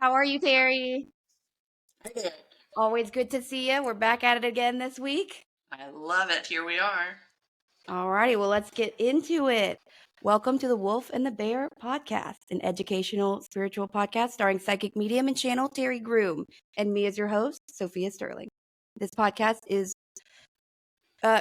How are you, Terry? Good. Always good to see you. We're back at it again this week. I love it. Here we are. Alrighty, well, let's get into it. Welcome to the Wolf and the Bear podcast, an educational spiritual podcast starring psychic medium and channel Terri Groom, and me as your host, Sophia Sterling. This podcast is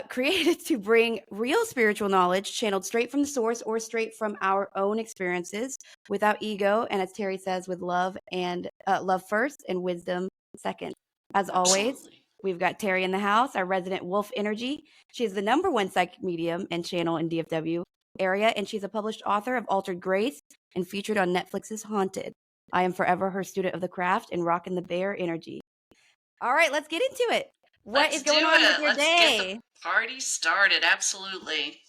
created to bring real spiritual knowledge channeled straight from the source or straight from our own experiences without ego, and as Terry says, with love and love first and wisdom second. As always, Absolutely. we've got Terry in the house, our resident wolf energy. She is the #1 psychic medium and channel in DFW area, and she's a published author of Altered Grace and featured on Netflix's Haunted. I am forever her student of the craft and rocking the bear energy. All right, let's get into it. What Let's is do going on with it. your Let's get the day? party started. Absolutely.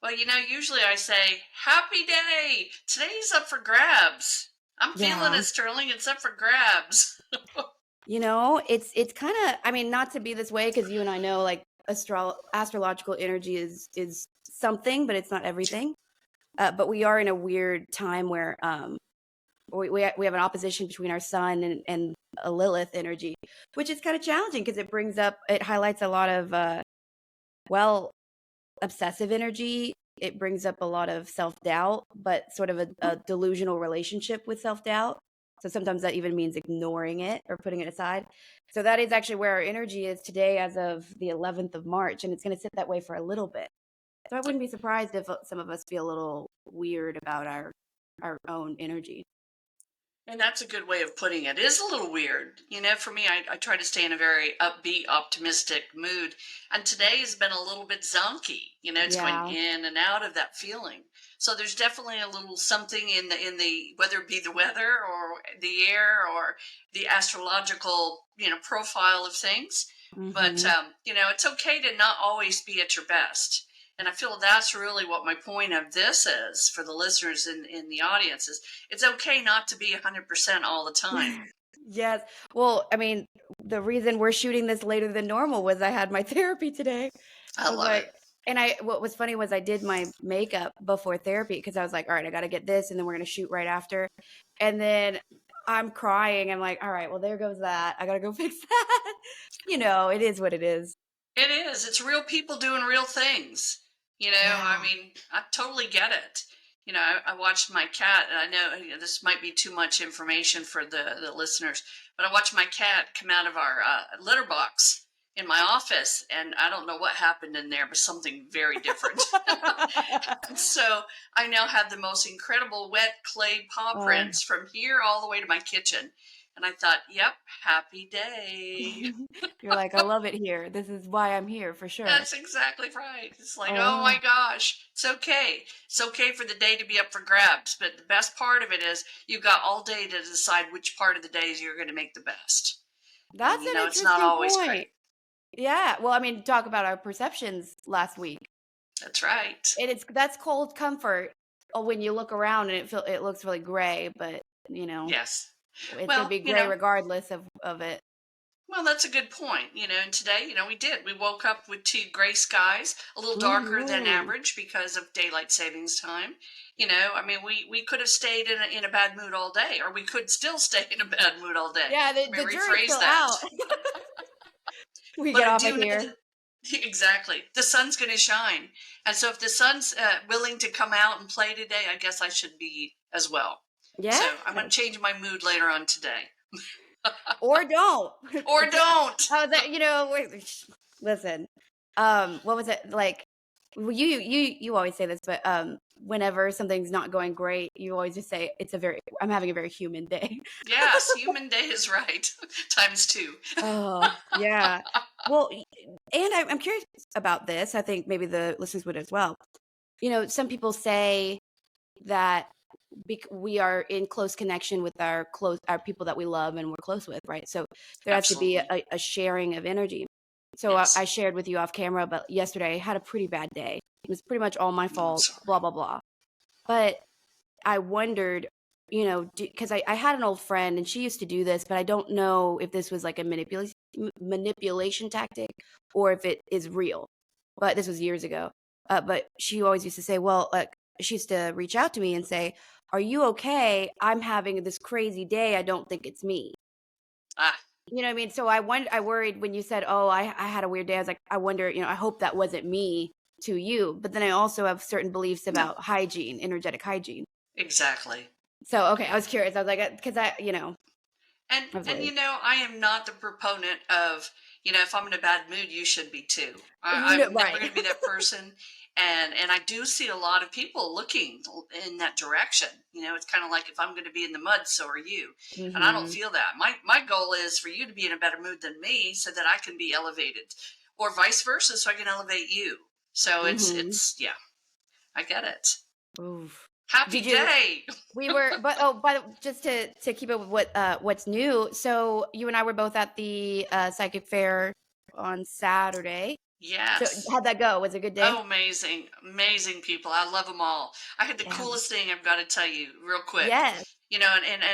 Well, usually I say, happy day. Today's up for grabs. I'm feeling Yeah. it, Sterling. It's up for grabs. It's kind of, I mean, not to be this way because you and I know like astrological energy is something, but it's not everything. But we are in a weird time where we have an opposition between our sun and a Lilith energy, which is kind of challenging because it highlights a lot of obsessive energy. It brings up a lot of self-doubt, but sort of a delusional relationship with self-doubt. So sometimes that even means ignoring it or putting it aside. So that is actually where our energy is today as of the 11th of March, and it's going to sit that way for a little bit. So I wouldn't be surprised if some of us feel a little weird about our own energy. And that's a good way of putting it. It is a little weird. For me, I try to stay in a very upbeat, optimistic mood. And today has been a little bit zonky. It's going in and out of that feeling. So there's definitely a little something in the whether it be the weather or the air or the astrological, profile of things. But it's okay to not always be at your best. And I feel that's really what my point of this is for the listeners in the audience is it's okay not to be 100% all the time. Yes. Well, I mean, the reason we're shooting this later than normal was I had my therapy today. I love it. What was funny was I did my makeup before therapy because I was like, all right, I got to get this, and then we're going to shoot right after. And then I'm crying. I'm like, all right, well, there goes that. I got to go fix that. It is what it is. It is. It's real people doing real things. I mean, I totally get it. I watched my cat, and I know this might be too much information for the listeners, but I watched my cat come out of our litter box in my office, and I don't know what happened in there, but something very different. So I now have the most incredible wet clay paw prints from here all the way to my kitchen. And I thought, yep, happy day. You're like, I love it here. This is why I'm here for sure. That's exactly right. It's like, oh my gosh, it's okay. It's okay for the day to be up for grabs. But the best part of it is you've got all day to decide which part of the day you're going to make the best. That's And, an it's not interesting always point. great. Yeah. Well, I mean, talk about our perceptions last week. That's right. And that's cold comfort when you look around and it looks really gray, but Yes. it's Well, gonna be gray regardless of it. Well, that's a good point. And today, we woke up with 2 gray skies, a little darker than average because of daylight savings time. I mean, we could have stayed in a bad mood all day, or we could still stay in a bad mood all day. Yeah, the jury's still out. We get off of here. Exactly. The sun's going to shine. And so if the sun's willing to come out and play today, I guess I should be as well. Yeah. So I'm going to change my mood later on today. Or don't. Or don't. Oh, listen. What was it like? Well, you always say this, but whenever something's not going great, you always just say I'm having a very human day. Yes, human day is right. Times 2. Oh, yeah. Well, and I'm curious about this. I think maybe the listeners would as well. Some people say that we are in close connection with our people that we love and we're close with, right? So there has to be a sharing of energy. So yes. I shared with you off camera, but yesterday I had a pretty bad day. It was pretty much all my fault, blah, blah, blah. But I wondered, because I had an old friend and she used to do this, but I don't know if this was like a manipulation tactic or if it is real. But this was years ago. But she always used to say, well, like, she used to reach out to me and say, "Are you okay? I'm having this crazy day. I don't think it's me." Ah, You know what I mean? So I worried when you said, "Oh, I had a weird day." I was like, I wonder, I hope that wasn't me to you. But then I also have certain beliefs no, about hygiene, energetic hygiene. exactly. So, okay, I was curious. I was like, because And I was and worried. I am not the proponent of, if I'm in a bad mood, you should be too. No, I'm never right. going to be that person. And I do see a lot of people looking in that direction. It's kind of like, if I'm going to be in the mud, so are you. And I don't Mhm. feel that. My goal is for you to be in a better mood than me, so that I can be elevated, or vice versa, so I can elevate you. So Mhm. it's yeah, I get it. Oof. Happy Did you day. We were, but oh, but just to keep up with what's new. So you and I were both at the psychic fair on Saturday. So Yes. how'd that go? Was it a good day? Oh, amazing, amazing people. I love them all. I had the Yeah. coolest thing I've got to tell you real quick. Yes. And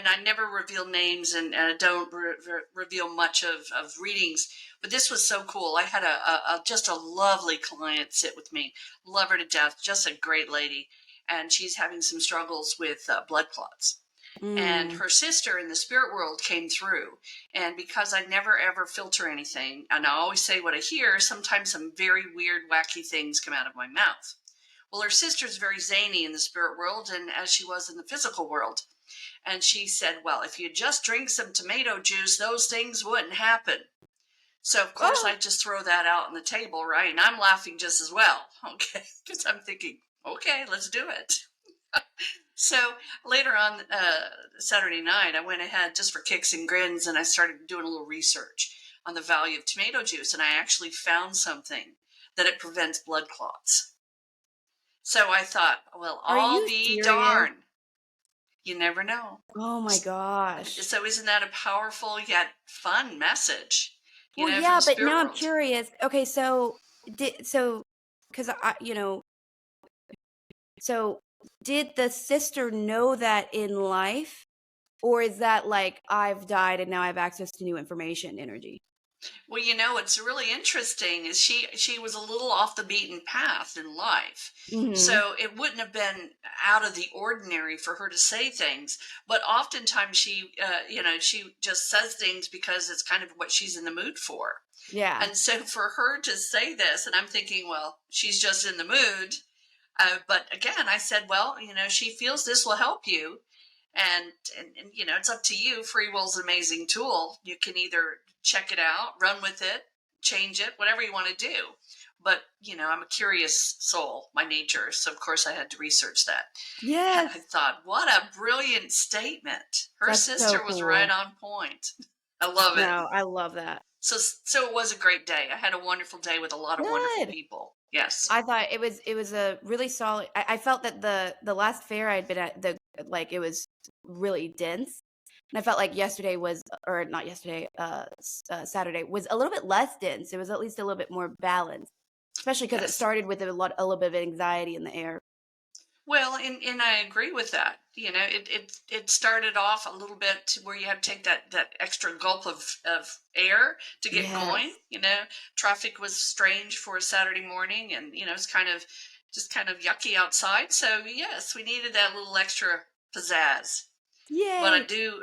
I never reveal names, and don't reveal much of readings. But this was so cool. I had just a lovely client sit with me. Love her to death. Just a great lady. And she's having some struggles with blood clots, and Mm. her sister in the spirit world came through. And because I never ever filter anything, and I always say what I hear, sometimes some very weird wacky things come out of my mouth. Well, her sister's very zany in the spirit world, and as she was in the physical world. And she said, well, if you just drink some tomato juice, those things wouldn't happen. So of course Oh. I just throw that out on the table, right? And I'm laughing just as well. Okay, because I'm thinking, okay, let's do it. So later on Saturday night, I went ahead just for kicks and grins, and I started doing a little research on the value of tomato juice. And I actually found something that it prevents blood clots. So I thought, well, Are I'll you be serious? darn. You never know. Oh my gosh. So isn't that a powerful yet fun message, Well, from yeah, the but spirit now I'm world? curious. Okay, because so did the sister know that in life, or is that like I've died and now I have access to new information energy? Well, what's really interesting is she was a little off the beaten path in life. Mhm. So it wouldn't have been out of the ordinary for her to say things, but oftentimes she just says things because it's kind of what she's in the mood for. Yeah. And so for her to say this, and I'm thinking, well, she's just in the mood. But again, I said, well, she feels this will help you. And it's up to you. Free will's an amazing tool. You can either check it out, run with it, change it, whatever you want to do. But I'm a curious soul, my nature, so of course I had to research that. And I Yes. thought, what a brilliant statement. Her That's so sister was right cool. on point. I love it. No, I love that. So it was a great day. I had a wonderful day with a lot of wonderful Good. people. Yes. I thought it was a really solid. I felt that the last fair I'd been at, it was really dense, and I felt like yesterday was, or not yesterday, Saturday was a little bit less dense. It was at least a little bit more balanced, especially because it Yes. started with a little bit of anxiety in the air. Well, and I agree with that. It started off a little bit to where you had to take that extra gulp of air to get going. Yes. Traffic was strange for a Saturday morning, and it's kind of yucky outside. So yes, we needed that little extra pizzazz. But I Yay. do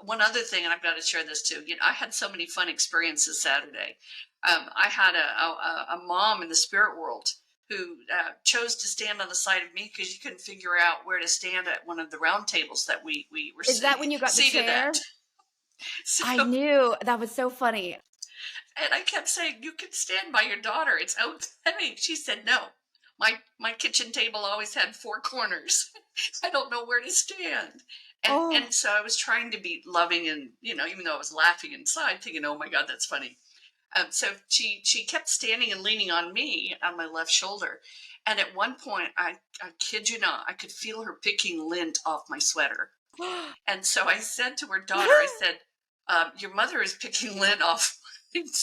one other thing, and I've got to share this too. I had so many fun experiences Saturday. I had a mom in the spirit world who chose to stand on the side of me because you couldn't figure out where to stand at one of the round tables that we were Is that when you got the seated at. chair? I So, knew that was so funny. and I kept saying, "You can stand by your daughter. It's okay." She said, "No. My kitchen table always had four corners. I don't know where to stand." And Oh, so I was trying to be loving, and even though I was laughing inside, thinking, "Oh my God, that's funny." So she kept standing and leaning on me on my left shoulder, and at one point, I kid you not, I could feel her picking lint off my sweater. And so I said to her daughter, I said, "Your mother is picking lint off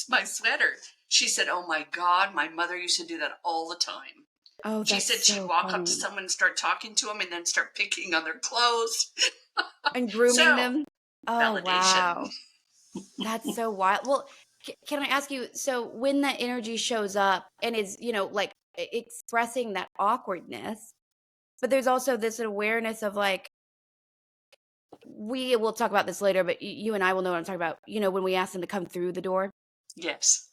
my sweater." She said, "Oh my God, my mother used to do that all the time." oh, She that's said she'd so walk up to funny. someone and start talking to them and then start picking on their clothes. And grooming So, them. Oh, validation. wow. That's so wild. Well, can I ask you, so when that energy shows up and is, like expressing that awkwardness, But there's also this awareness of like, we will talk about this later, but you and I will know what I'm talking about. You know, when we ask them to come through the door, Yes.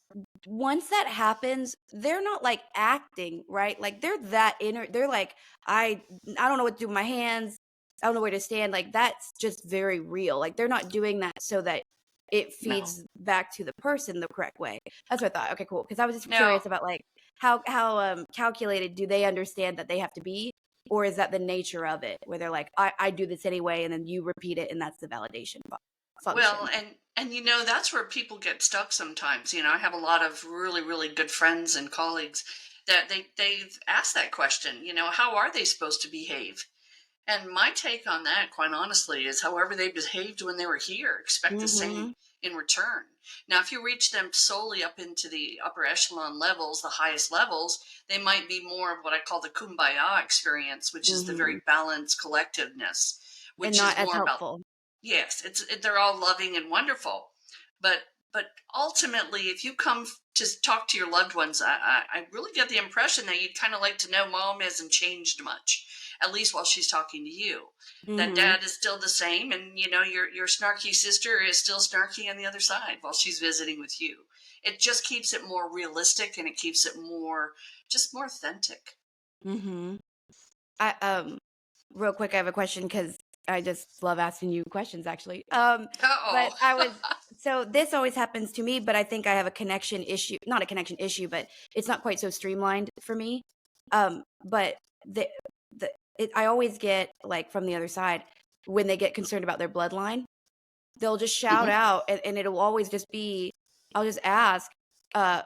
once that happens, they're not like acting, right? Like they're that inner, they're like, I don't know what to do with my hands. I don't know where to stand. Like that's just very real. Like they're not doing that so that it No. feeds back to the person the correct way. That's what I thought. Okay, cool. Because I was just No. curious about like how calculated do they understand that they have to be, or is that the nature of it where they're like, I do this anyway, and then you repeat it, and that's the validation function. Well, and that's where people get stuck sometimes. I have a lot of really really good friends and colleagues that they've asked that question. How are they supposed to behave? And my take on that, quite honestly, is however they behaved when they were here, expect the same Mm-hmm. in return. Now, if you reach them solely up into the upper echelon levels, the highest levels, they might be more of what I call the kumbaya experience, which is the Mm-hmm. very balanced collectiveness, And which not is as more about, helpful. yes, they're all loving and wonderful, but ultimately, if you come to talk to your loved ones, I really get the impression that you'd kind of like to know mom hasn't changed much, at least while she's talking to you. That Mm-hmm. dad is still the same, and your snarky sister is still snarky on the other side while she's visiting with you. It just keeps it more realistic, and it keeps it more authentic. Mm-hmm. I real quick, I have a question because I just love asking you questions actually. But Uh-oh. so this always happens to me, but I think I have a connection issue, not a connection issue, but it's not quite so streamlined for me. But the I always get like from the other side when they get concerned about their bloodline, they'll just shout Mhm. out, and it'll always just be, I'll just ask, uh,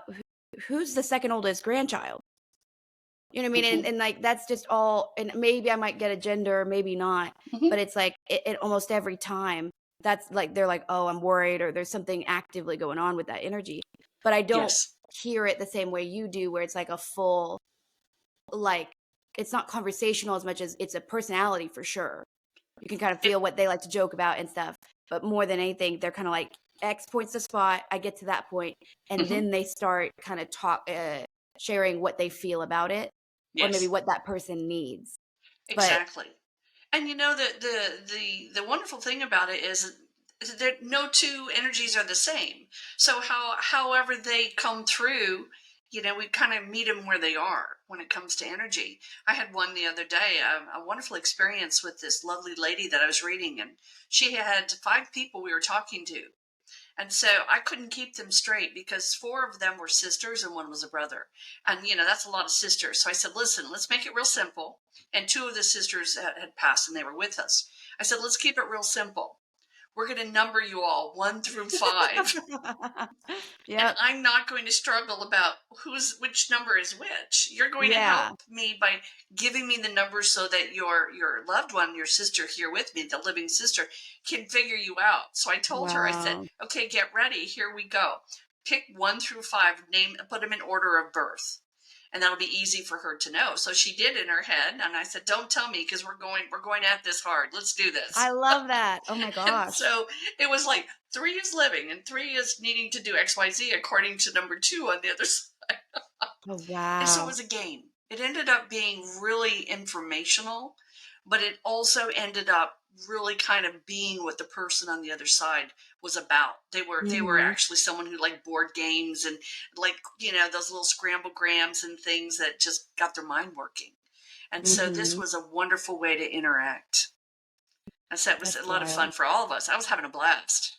who's the second oldest grandchild? You know what I mean? And Mhm. like that's just all, and maybe I might get a gender, maybe not, Mhm. but it's like it almost every time that's like they're like, oh, I'm worried, or there's something actively going on with that energy. But I don't Yes. hear it the same way you do, where it's like a full, like, it's not conversational as much as it's a personality for sure. You can kind of It, feel what they like to joke about and stuff. But more than anything, they're kind of like X points the spot. I get to that point, and mhm. then they start kind of sharing what they feel about it, or maybe Yes. what that person needs. But Exactly. And the wonderful thing about it is that no two energies are the same. So however they come through, we kind of meet them where they are when it comes to energy. I had one the other day, a wonderful experience with this lovely lady that I was reading, and she had 5 people we were talking to. And so I couldn't keep them straight because 4 of them were sisters and one was a brother. And, that's a lot of sisters. So I said, listen, let's make it real simple. And 2 of the sisters had passed and they were with us. I said, let's keep it real simple. We're going to number you all 1 through 5. And yep, I'm not going to struggle about which number is which. You're going to help yeah, me by giving me the numbers so that your loved one, your sister here with me, the living sister, can figure you out. So I told her, I said, wow, okay, get ready. Here we go. Pick 1 through 5, put them in order of birth. And that'll be easy for her to know. So she did in her head, and I said, "Don't tell me because we're going at this hard. Let's do I this." love that. Oh my And gosh, so it was like 3 is living and 3 is needing to do XYZ according to number 2 on the other side. oh And so it wow, was a game. It ended up being really informational, but it also ended up really kind of being what the person on the other side was about. They were hmm, actually someone who liked board games and like, those little scramble grams and things that just got their mind working. And so this hmm, was a wonderful way to interact. And so it was that's a lot of fun wild. for all of us. I was having a blast.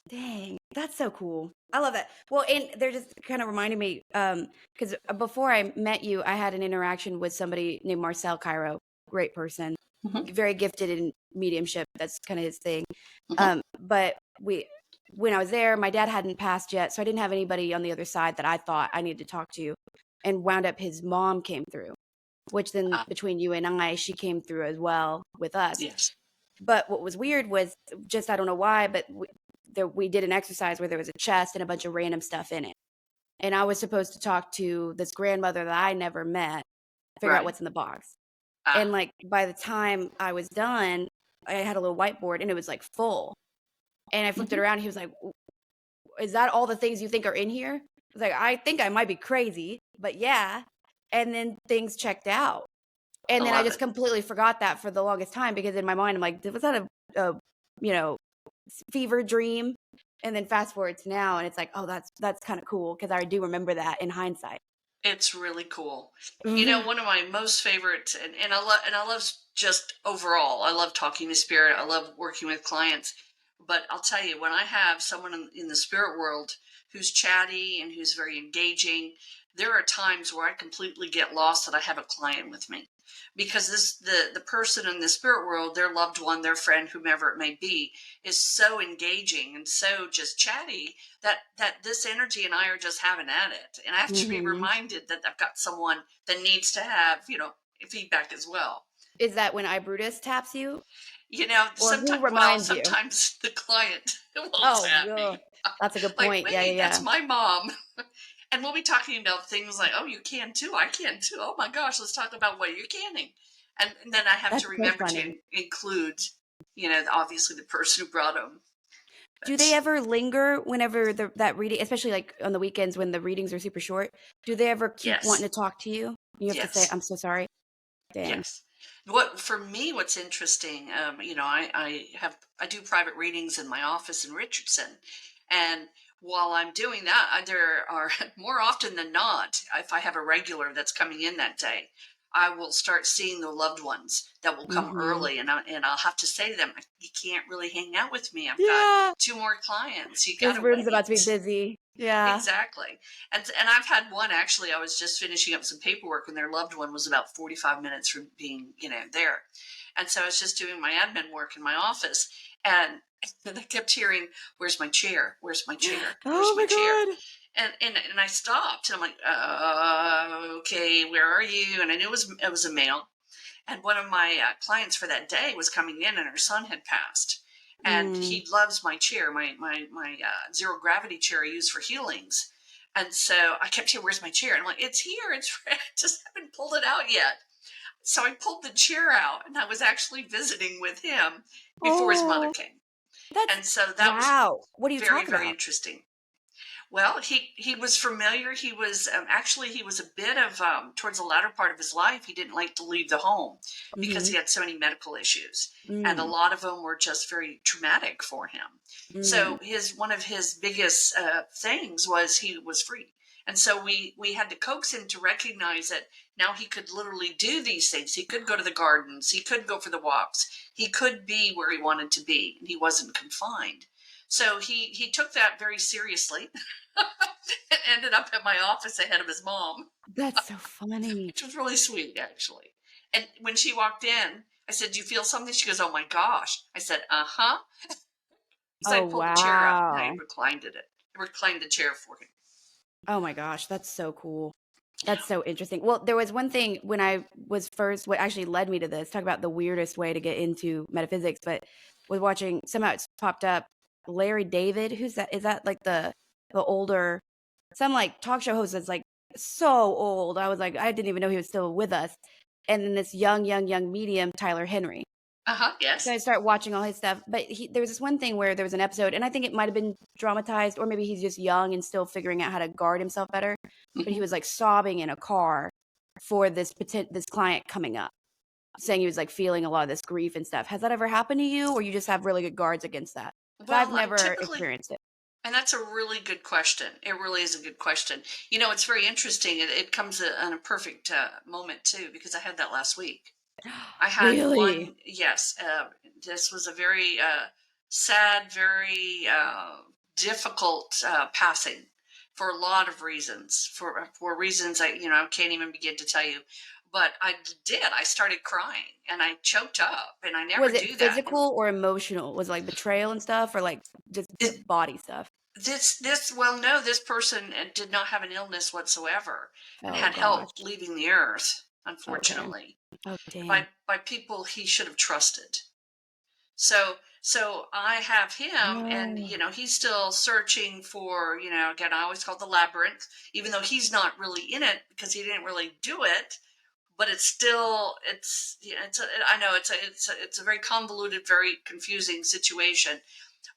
Dang, that's so cool. I love that. Well, and they're just kind of reminding me, because before I met you, I had an interaction with somebody named Marcel Cairo, great person, Mhm. very gifted in mediumship. That's kind of his thing. Mhm. But when I was there, my dad hadn't passed yet, so I didn't have anybody on the other side that I thought I needed to talk to, and wound up his mom came through, which then Ah, between you and I, she came through as well with us. yes. But what was weird was just, I don't know why, but we did an exercise where there was a chest and a bunch of random stuff in it. And I was supposed to talk to this grandmother that I never met, figure out Right. what's in the box. And Ah. like by the time I was done, I had a little whiteboard and it was like full. And I flipped it Mhm. around. He was like, is that all the things you think are in here? I was like, I think I might be crazy, but yeah. And then things checked out. And I then I love just it. completely forgot that for the longest time because in my mind, I'm like, was that a you know, fever dream? And then fast forward to now, and it's like, oh, that's kind of cool because I do remember that in hindsight. It's really cool. Mhm. One of my most favorites, and I love just overall. I love talking to spirit. I love working with clients. But I'll tell you, when I have someone in the spirit world who's chatty and who's very engaging, there are times where I completely get lost that I have a client with me, because the person in the spirit world, their loved one, their friend, whomever it may be, is so engaging and so just chatty that this energy and I are just having at it. And I have to be Mhm. reminded that I've got someone that needs to have, feedback as well. Is that when Brutus taps you, or who Sometimes, well, reminds you? sometimes the client will Oh, tap yeah, me. that's a good Like, point. Yeah, yeah, wait, that's yeah. my mom. And we'll be talking about things like, oh, you can too. I can too. Oh my gosh, let's talk about what you're canning. And then I have That's to so remember to funny. include, obviously the person who brought them. Do they But ever linger whenever that reading, especially like on the weekends when the readings are super short? Do they ever keep wanting to yes, talk to you? You have to say, yes. "I'm so sorry." Dang. Yes. For me, what's interesting, I do private readings in my office in Richardson, and while I'm doing that, there are more often than not, if I have a regular that's coming in that day, I will start seeing the loved ones that will come Mhm. early, and I'll have to say to them, "You can't really hang out with me. I've got Yeah. two more clients. You got This to room's about to be wait." busy. Yeah. Exactly. And I've had one, actually. I was just finishing up some paperwork and their loved one was about 45 minutes from being, there. And so I was just doing my admin work in my office, and then I kept hearing, "Where's my chair? Where's my chair? Oh Where's my my chair?" god. And I stopped and I'm like, okay, where are you? And I knew it was a male. And one of my clients for that day was coming in, and her son had passed. And Mm. he loves my chair, my zero gravity chair I use for healings. And so I kept saying, "Where's my chair?" And I'm like, "It's here. It's I just haven't pulled it out yet." So I pulled the chair out, and I was actually visiting with him before his mother Oh, came. that's And so that was wow. What do you very, talk very about? interesting. Well, he was familiar. He was actually he was a bit of towards the latter part of his life. He didn't like to leave the home because Mhm. he had so many medical issues, and a Mm. lot of them were just very traumatic for him. Mm. So his one of his biggest things was he was free, and so we had to coax him to recognize that now he could literally do these things. He could go to the gardens. He could go for the walks. He could be where he wanted to be, and he wasn't confined. So he took that very seriously and ended up at my office ahead of his mom, That's so funny. which was really sweet, actually. And when she walked in, I said, "Do you feel something?" She goes, "Oh my gosh." I said, "Uh huh." So I Oh, pulled the chair out and I wow. reclined the chair for him. Oh my gosh, that's so cool. That's so interesting. Well, there was one thing when I was first, what actually led me to this, talk about the weirdest way to get into metaphysics, but was watching, somehow it's popped up, Larry David. Who's that? Is that like the older, some like talk show host that's like so old. I was like, I didn't even know he was still with us. And then this young medium, Tyler Henry. Uh huh. So I Yes. start watching all his stuff. But there was this one thing where there was an episode, and I think it might have been dramatized, or maybe he's just young and still figuring out how to guard himself better. But he Hmm. was like sobbing in a car for this client coming up, saying he was like feeling a lot of this grief and stuff. Has that ever happened to you, or you just have really good guards against that? 'Cause I've Well, I never typically, experienced it. and that's a really good question. It really is a good question. It's very interesting. It comes on a perfect moment too, because I had that last week. I had Really? one, yes. This was a very sad, very difficult passing for a lot of reasons. For reasons I can't even begin to tell you. But I did. I started crying and I choked up, and I never Was it do that. physical or emotional? Was it like betrayal and stuff, or like just It, body stuff? no, this person did not have an illness whatsoever and Oh had help gosh. leaving the earth, Okay. unfortunately, Oh dang. by people he should have trusted. So I have him, and Oh. he's still searching for, again, I always call it the labyrinth, even though he's not really in it because he didn't really do it. But it's still, I know it's a very convoluted, very confusing situation.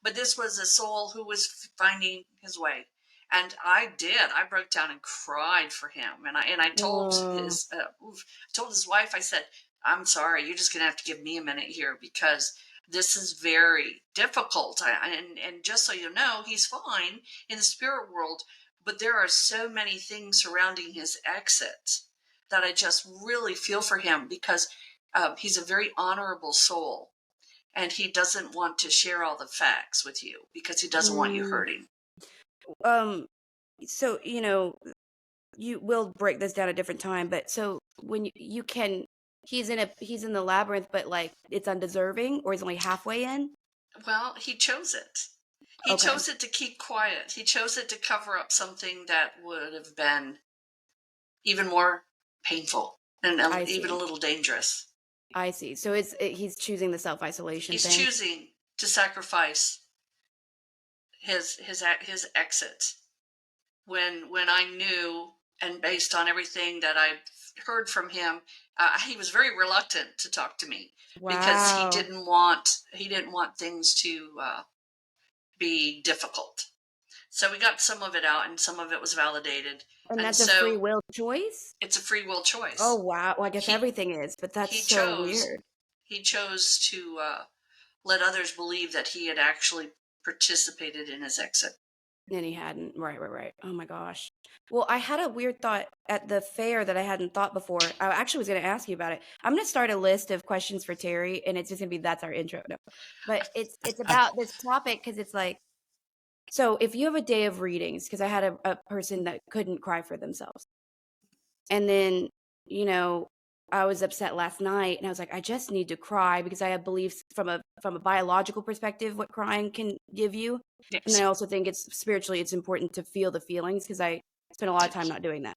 But this was a soul who was finding his way. And I did. I broke down and cried for him. And I told Oh. his wife, I said, "I'm sorry. You're just going to have to give me a minute here because this is very difficult." And just so you know, he's fine in the spirit world, but there are so many things surrounding his exit that I just really feel for him because he's a very honorable soul, and he doesn't want to share all the facts with you because he doesn't want you Mm. hurting. Um, so, you will break this down at a different time, but so when you can he's in the labyrinth, but like it's undeserving or he's only halfway in? Well, he chose it. He Okay, chose it to keep quiet. He chose it to cover up something that would have been even more painful and I even a see. little dangerous. I see. So he's choosing the self-isolation He's thing? choosing to sacrifice his exit when I knew, and based on everything that I heard from him, he was very reluctant to talk to me because Wow. he didn't want things to be difficult. So we got some of it out, and some of it was validated, And and that's a free so will choice? it's a free will Oh, choice. wow. Well, I guess He everything is, but that's he so chose weird. he chose to let others believe that he had actually participated in his exit. And he hadn't. Right, right, right. Oh my gosh. Well, I had a weird thought at the fair that I hadn't thought before. I actually was going to ask you about it. I'm going to start a list of questions for Terry, and it's just going to be that's our intro. No. But it's about this topic because it's like, so if you have a day of readings, because I had a person that couldn't cry for themselves. And then, you know, I was upset last night and I was like, I just need to cry because I have beliefs from a biological perspective what crying can give you. And then I Yes. also think it's spiritually it's important to feel the feelings because I spent a lot of time Yes. not doing that.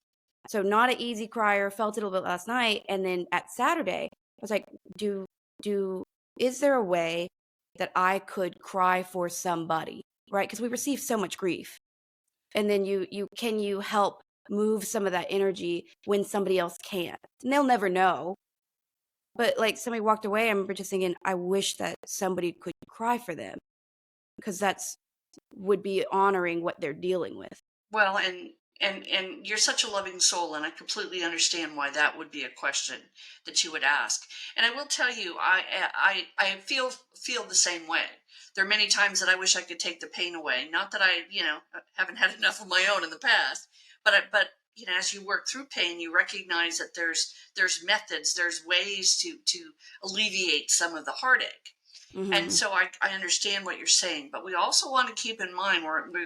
So not an easy crier, felt it a little bit last night. And then at Saturday, I was like, do do is there a way that I could cry for somebody? Right? Because we receive so much grief. And then you help move some of that energy when somebody else can't. And they'll never know. But like somebody walked away, I remember just thinking, I wish that somebody could cry for them because that's would be honoring what they're dealing with. Well, and you're such a loving soul, and I completely understand why that would be a question that you would ask. And I will tell you, I feel the same way. There are many times that I wish I could take the pain away. Not that I, haven't had enough of my own in the past, but as you work through pain, you recognize that there's methods, there's ways to alleviate some of the heartache. And Mhm. so I understand what you're saying, but we also want to keep in mind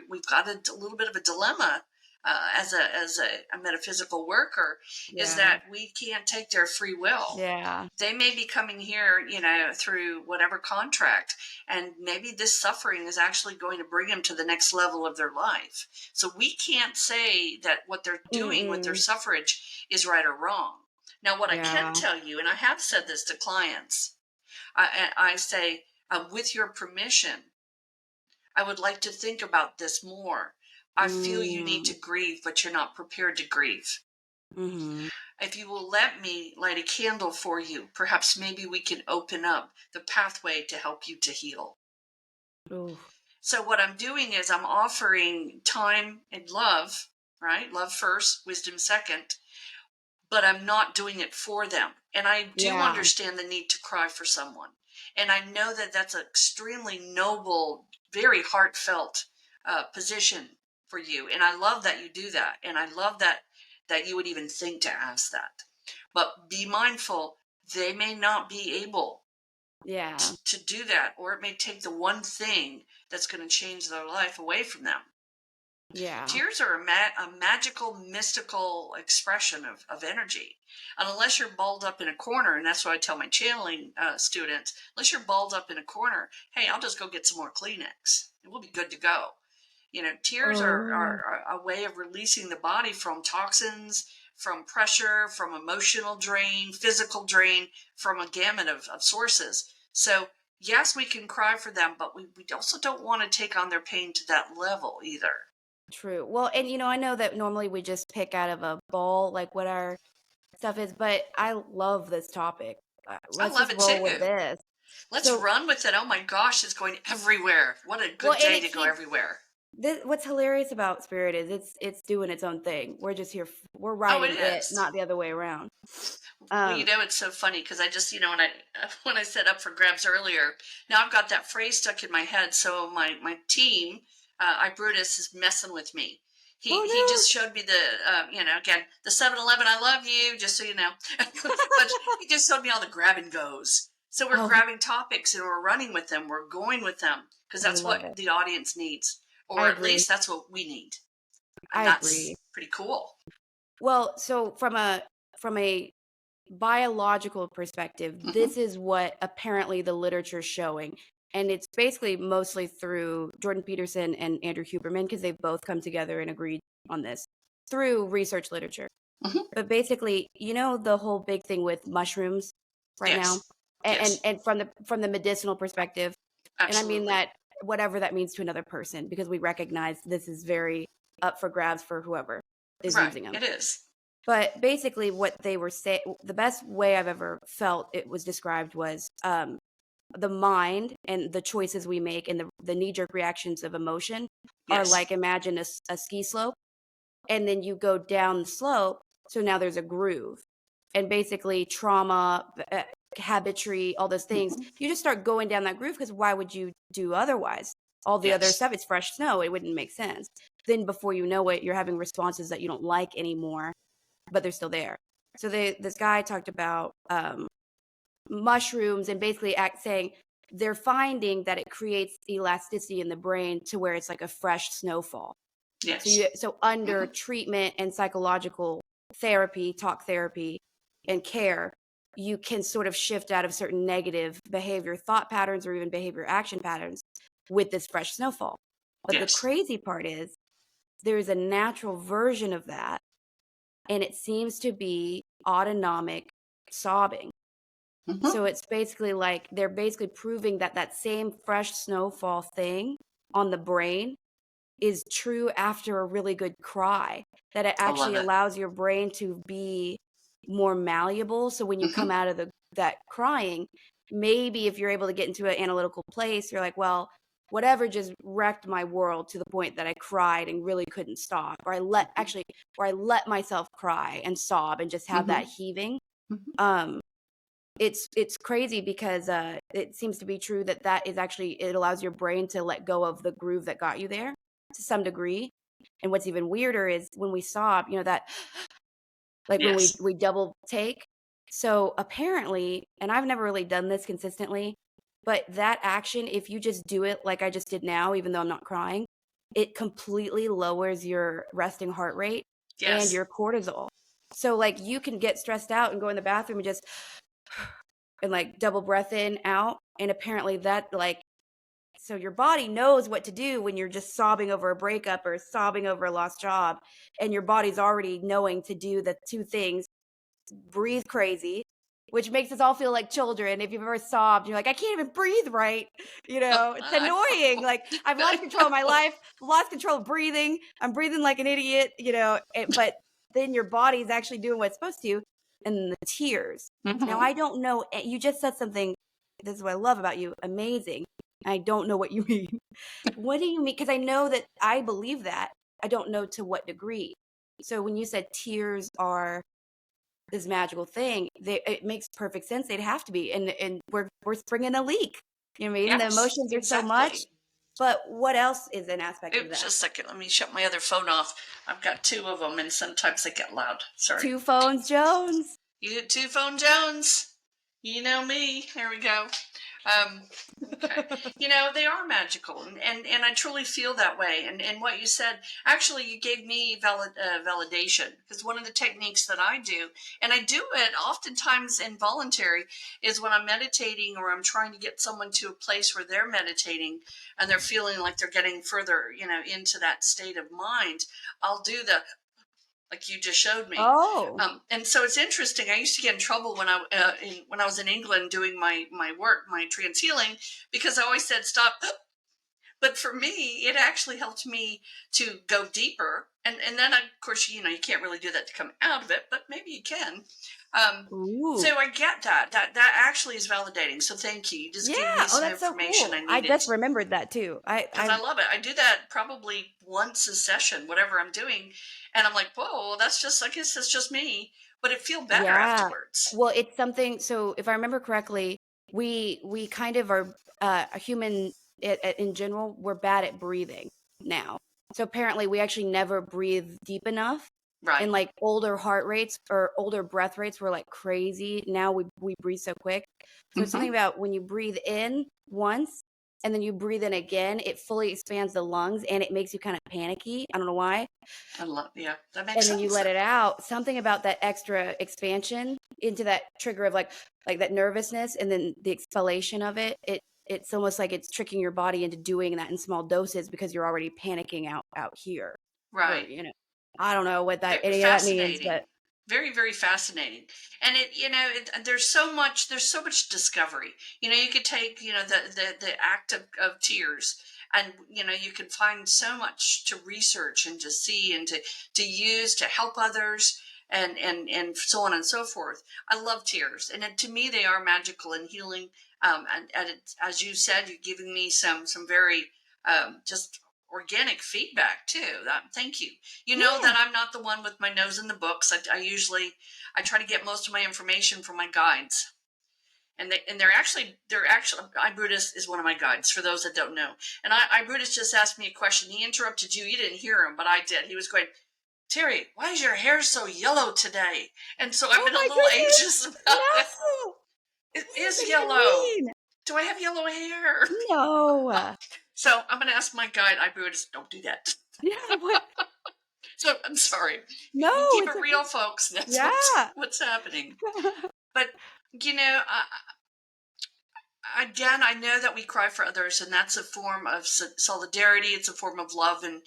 we've got a little bit of a dilemma as a metaphysical worker, is Yeah. that we can't take their free will. Yeah. They may be coming here, through whatever contract, and maybe this suffering is actually going to bring them to the next level of their life. So we can't say that what they're doing with their Mm-mm. suffrage is right or wrong. Now, what I can Yeah. tell you, and I have said this to clients, I say, with your permission, I would like to think about this more. I feel you need Mm. to grieve, but you're not prepared to grieve. Mhm. If you will let me light a candle for you, perhaps maybe we can open up the pathway to help you to heal. Ooh. So, what I'm doing is I'm offering time and love, right? Love first, wisdom second, but I'm not doing it for them. And I do Yeah. understand the need to cry for someone. And I know that that's an extremely noble, very heartfelt position for you. And I love that you do that. And I love that you would even think to ask that. But be mindful, they may not be able Yeah. to do that, or it may take the one thing that's going to change their life away from them. Yeah. Tears are a magical, mystical expression of energy. And unless you're balled up in a corner, and that's what I tell my channeling students, unless you're balled up in a corner, hey, I'll just go get some more Kleenex and we'll be good to go. Tears Oh. are a way of releasing the body from toxins, from pressure, from emotional drain, physical drain, from a gamut of sources. So, yes, we can cry for them, but we also don't want to take on their pain to that level either. True. Well, and I know that normally we just pick out of a bowl like what our stuff is, but I love this topic. I Let's love just it roll with too. this. Let's So, run with it. Oh my gosh, it's going everywhere. What a well, good and day it to go keeps everywhere. What's hilarious about spirit is it's doing its own thing. We're just here. We're Oh, it riding it, is. not the other way around. Well, Um, it's so funny because I just, when I when I set up for grabs earlier, now I've got that phrase stuck in my head. So my team, I Brutus, is messing with me. He oh just showed me the, again, the 7-Eleven, I love you, just so you know. But he just showed me all the grab and goes. So we're no! Oh, grabbing topics and we're running with them. We're going with them because I that's love what it. the audience needs, I or at agree. least that's what we need, I and agree. that's pretty cool. Well, so from a biological perspective, Hmm. this is what apparently the literature's showing. And it's basically mostly through Jordan Peterson and Andrew Huberman, because they've both come together and agreed on this through research literature. Hmm. But basically, the whole big thing with mushrooms right now, Yes. and Yes. and from the medicinal perspective, and I mean Absolutely. that whatever that means to another person, because we recognize this is very up for grabs for whoever is Right. using them. It is. But basically, what they were saying, the best way I've ever felt it was described was the mind and the choices we make and the knee jerk reactions of emotion are Yes. like, imagine a ski slope, and then you go down the slope. So now there's a groove. And basically, trauma, habitry, all those things, Hmm. you just start going down that groove because why would you do otherwise? All the other Yes. stuff, it's fresh snow. It wouldn't make sense. Then before you know it, you're having responses that you don't like anymore, but they're still there. So this guy talked about mushrooms and basically saying they're finding that it creates elasticity in the brain to where it's like a fresh snowfall. Yes. So under Hmm. treatment and psychological therapy, talk therapy, and care, you can sort of shift out of certain negative behavior, thought patterns, or even behavior action patterns with this fresh snowfall. But the Yes. crazy part is there's a natural version of that, and it seems to be autonomic sobbing. Hmm. So it's basically like they're basically proving that that same fresh snowfall thing on the brain is true after a really good cry, that it I actually love it. allows your brain to be more malleable. So when you Hmm. come out of that crying, maybe if you're able to get into an analytical place, you're like, well, whatever just wrecked my world to the point that I cried and really couldn't stop, or I let myself cry and sob and just have Hmm. that heaving. Hmm. Um, it's crazy because it seems to be true that that is actually, it allows your brain to let go of the groove that got you there to some degree. And what's even weirder is when we sob, that like when we Yes. we double take. So apparently, and I've never really done this consistently, but that action, if you just do it like I just did now, even though I'm not crying, it completely lowers your resting heart rate and Yes. your cortisol. So like you can get stressed out and go in the bathroom and just and like double breath in, out. And apparently that like, so your body knows what to do when you're just sobbing over a breakup or sobbing over a lost job. And your body's already knowing to do the two things: breathe crazy, which makes us all feel like children. If you've ever sobbed, you're like, I can't even breathe right. It's I annoying. know. Like I've I lost control of my know. life, lost control of breathing. I'm breathing like an idiot, but then your body's actually doing what it's supposed to. And the tears. Now, Hmm. I don't know. You just said something. This is what I love about you. Amazing. I don't know what you mean. What do you mean? Because I know that I believe that. I don't know to what degree. So when you said tears are this magical thing, it makes perfect sense. They'd have to be, and we're springing a leak. You know what I mean? The Yes. emotions are so much, Exactly. but what else is an aspect of Oops, that? just a second. Let me shut my other phone off. I've got two of them, and sometimes they get loud. Sorry. Two phones, Jones. You get two phone Jones. You know me. There we go. Um, okay. They are magical, and I truly feel that way. And what you said, actually, you gave me validation, because one of the techniques that I do, and I do it oftentimes involuntary, is when I'm meditating or I'm trying to get someone to a place where they're meditating and they're feeling like they're getting further, into that state of mind. I'll do the like you just showed me. Oh, And so it's interesting. I used to get in trouble when I was in England doing my work, my trance healing, because I always said stop. But for me, it actually helped me to go deeper. And then, of course, you can't really do that to come out of it, but maybe you can. Ooh. So I get that. That actually is validating. So thank you. You just Yeah. gave me Oh, some that's so information cool. I I needed just remembered that too. because I love it. I do that probably once a session, whatever I'm doing, and I'm like, whoa, that's just. I guess that's just me, but it feel better Yeah. afterwards. Well, it's something, so if I remember correctly, we kind of are a human in general, we're bad at breathing now. So apparently we actually never breathe deep enough. Right. And like older heart rates or older breath rates were like crazy. Now we breathe so quick. So it's something Mm-hmm. about when you breathe in once and then you breathe in again, it fully expands the lungs and it makes you kind of panicky. I don't know why. I love. Yeah, that makes And then you sense. let it out, something about that extra expansion into that trigger of like that nervousness and then the exhalation of it's almost like it's tricking your body into doing that in small doses because you're already panicking out here, or Right. I don't know what that any of that means, Fascinating. but Very, very fascinating. And there's there's so much discovery. You could take, the act of tears, and, you can find so much to research and to see and to use to help others, and so on and so forth. I love tears. And to me, they are magical and healing. And as you said, you're giving me some very, just organic feedback too. Thank you. You know yeah. that I'm not the one with my nose in the books. I try to get most of my information from my guides, and they're actually I Brutus is one of my guides. For those that don't know, and I Brutus just asked me a question. He interrupted you. You didn't hear him, but I did. He was going, Terry, why is your hair so yellow today? And so I've Oh been a my little goodness, anxious about it. no, It what does is that even yellow. mean? Do I have yellow hair? No. So I'm going to ask my guide. I Brutus, don't do that. Yeah, what? So I'm sorry. No, You keep it's it okay. real, folks. That's Yeah. what's happening. But you know, again, I know that we cry for others, and that's a form of solidarity. It's a form of love and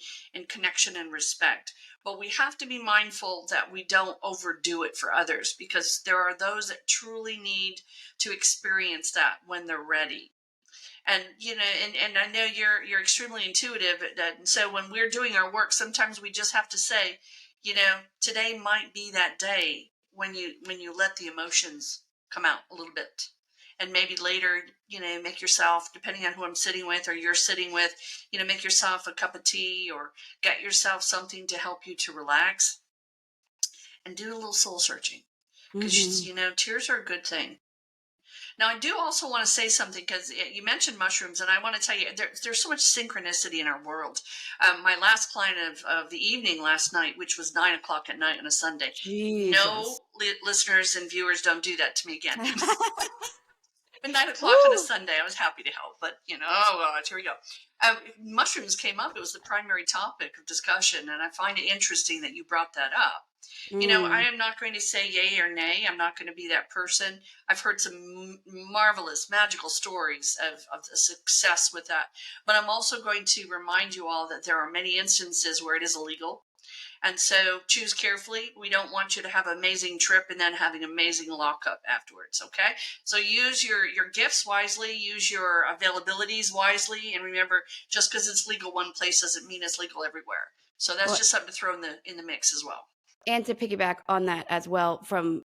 connection and respect. But we have to be mindful that we don't overdo it for others, because there are those that truly need to experience that when they're ready. And and I know you're extremely intuitive, and so when we're doing our work, sometimes we just have to say, today might be that day when you let the emotions come out a little bit, and maybe later, make yourself, depending on who I'm sitting with or you're sitting with, make yourself a cup of tea, or get yourself something to help you to relax, and do a little soul searching, because Hmm. tears are a good thing. Now, I do also want to say something, because you mentioned mushrooms, and I want to tell you there's so much synchronicity in our world. My last client of the evening last night, which was 9 o'clock at night on a Sunday, Jesus. no listeners and viewers, don't do that to me again. But 9 o'clock on a Woo. Sunday, I was happy to help. But, oh gosh, here we go. Mushrooms came up. It was the primary topic of discussion, and I find it interesting that you brought that up. I Mm. am not going to say yay or nay. I'm not going to be that person. I've heard some marvelous, magical stories of the success with that. But I'm also going to remind you all that there are many instances where it is illegal. And so choose carefully. We don't want you to have an amazing trip and then having amazing lockup afterwards. Okay. So use your gifts wisely, use your availabilities wisely. And remember, just because it's legal one place doesn't mean it's legal everywhere. So that's Well, just something to throw in the mix as well. and to piggyback on that as well from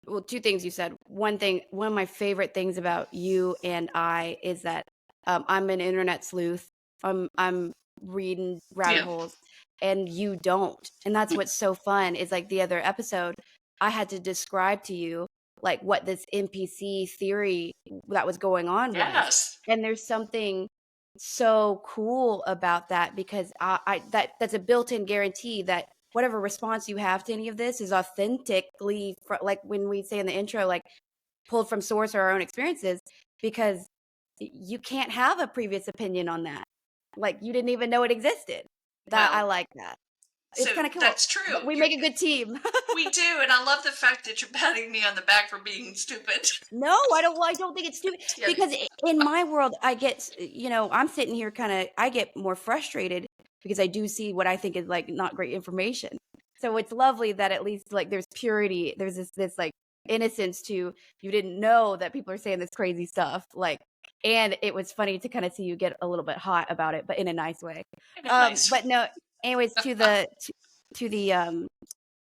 well, two things you said. One thing, one of my favorite things about you and I is that I'm an internet sleuth. I'm reading rabbit Yeah. holes, and you don't. And that's what's so fun is like the other episode, I had to describe to you like what this NPC theory that was going on was. Yes. And there's something so cool about that because that's a built-in guarantee that whatever response you have to any of this is authentically like when we say in the intro, like pulled from source or our own experiences, because you can't have a previous opinion on that. Like you didn't even know it existed. That I Well, like that. so It's kind of cool. that's true. We make a good team. We do, and I love the fact that you're patting me on the back for being stupid. No, I don't. Well, I don't think it's stupid Yeah. because in my world, I get, I'm sitting here kind of, I get more frustrated because I do see what I think is like not great information. So it's lovely that at least like there's purity, there's this like innocence to you didn't know that people are saying this crazy stuff. Like, and it was funny to kind of see you get a little bit hot about it, but in a nice way. Nice. But no, anyways, to the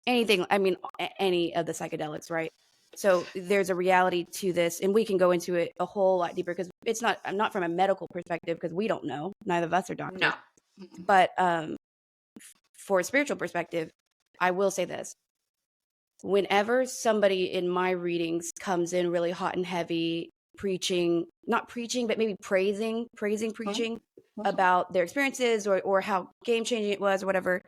anything, I mean, any of the psychedelics, right? So there's a reality to this, and we can go into it a whole lot deeper because it's not from a medical perspective because we don't know. Neither of us are doctors. No. Mm-mm. But for a spiritual perspective, I will say this. Whenever somebody in my readings comes in really hot and heavy, preaching, not preaching, but maybe preaching Mhm. Mhm. about their experiences or how game changing it was or whatever,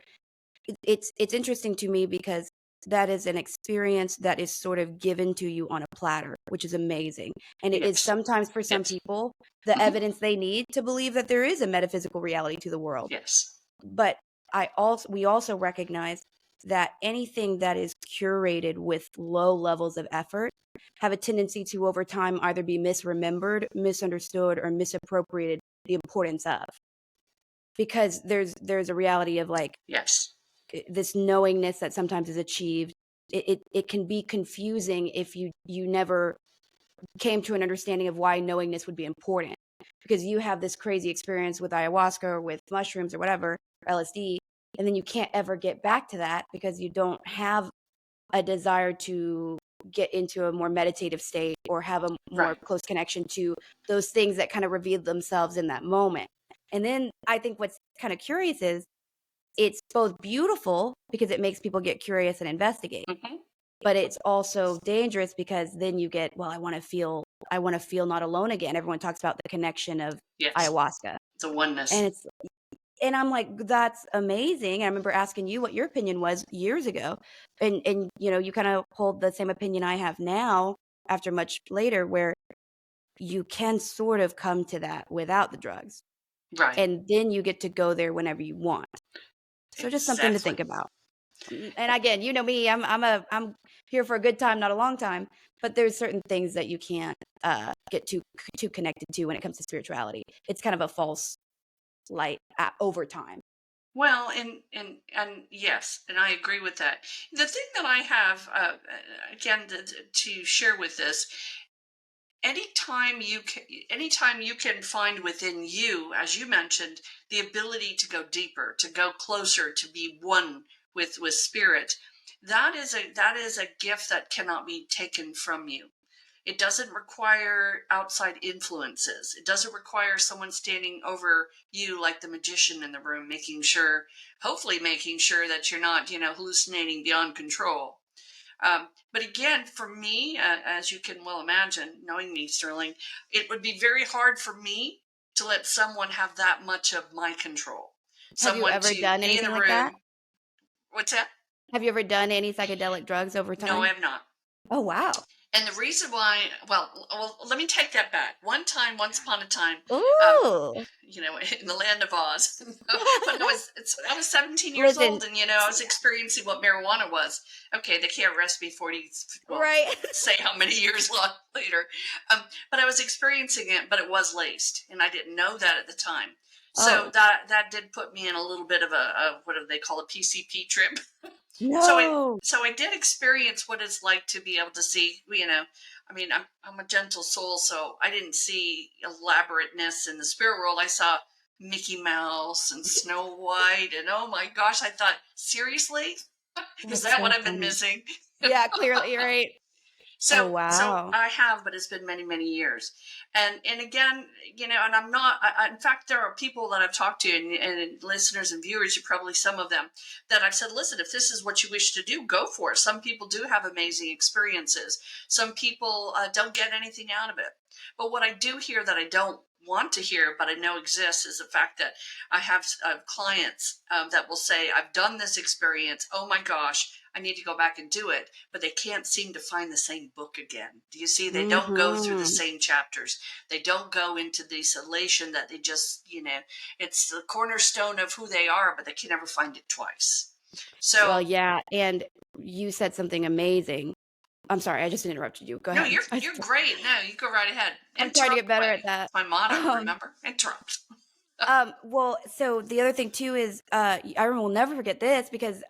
it's interesting to me because that is an experience that is sort of given to you on a platter, which is amazing. And it is Yes. sometimes for some Yes. people the Mhm. evidence they need to believe that there is a metaphysical reality to the world. Yes. But we also recognize that anything that is curated with low levels of effort have a tendency to over time either be misremembered, misunderstood, or misappropriated the importance of. Because there's a reality of like Yes. this knowingness that sometimes is achieved. It can be confusing if you never came to an understanding of why knowingness would be important, because you have this crazy experience with ayahuasca or with mushrooms or whatever, or LSD, and then you can't ever get back to that because you don't have a desire to get into a more meditative state or have a more Right. close connection to those things that kind of reveal themselves in that moment. And then I think what's kind of curious is it's both beautiful because it makes people get curious and investigate, Mhm. but it's also dangerous because then you get, well, I want to feel not alone again. Everyone talks about the connection of Yes. ayahuasca. The And oneness. I'm like, that's amazing. I remember asking you what your opinion was years ago. And you kind of hold the same opinion I have now after much later, where you can sort of come to that without the drugs. Right. And then you get to go there whenever you want. So just something to Exactly. think about. And again, you know me, I'm here for a good time, not a long time, but there's certain things that you can't get too connected to when it comes to spirituality. It's kind of a false light over time. Well, and yes, and I agree with that. The thing that I have, again, to share with this, anytime you can find within you, as you mentioned, the ability to go deeper, to go closer, to be one with spirit, that is a gift that cannot be taken from you. It doesn't require outside influences. It doesn't require someone standing over you like the magician in the room, hopefully making sure that you're not, hallucinating beyond control. But again, for me, as you can well imagine, knowing me, Sterling, it would be very hard for me to let someone have that much of my control. Have you Someone ever to done be in anything the like that? room. What's that? Have you ever done any psychedelic drugs over No, I time? have not. Oh, wow. And the reason why, well, let me take that back. One time, once upon a time, um, Ooh. in the land of Oz, when I was 17 years Listen, old, and I was experiencing what marijuana was. Okay, they can't arrest me 40, well, right. say how many years later, but I was experiencing it, but it was laced, and I didn't know that at the time. So Oh, that did put me in a little bit of a what do they call a PCP trip. So I no. so I did experience what it's like to be able to see, I mean, I'm a gentle soul, so I didn't see elaborateness in the spirit world. I saw Mickey Mouse and Snow White, and oh my gosh, I thought, seriously? Is That's that what so I've been funny. missing? Yeah, clearly, you're right. Oh, So wow. I have, but it's been many, many years. And again, and I'm not. In fact, there are people that I've talked to, and listeners and viewers, you probably some of them, that I've said, listen, if this is what you wish to do, go for it. Some people do have amazing experiences. Some people don't get anything out of it. But what I do hear that I don't want to hear, but I know exists, is the fact that I have clients that will say, I've done this experience. Oh my gosh, I need to go back and do it, but they can't seem to find the same book again. Do you see? They don't go through the Mhm. same chapters. They don't go into this elation that they just, it's the cornerstone of who they are, but they can never find it twice. Well, So, yeah, and you said something amazing. I'm sorry, I just interrupted you. Go no, ahead. you're great. No, you go right ahead. I'm trying to Interrupt get better away. at that. It's my motto, Um, remember? Interrupt. well, so the other thing too is, I will never forget this because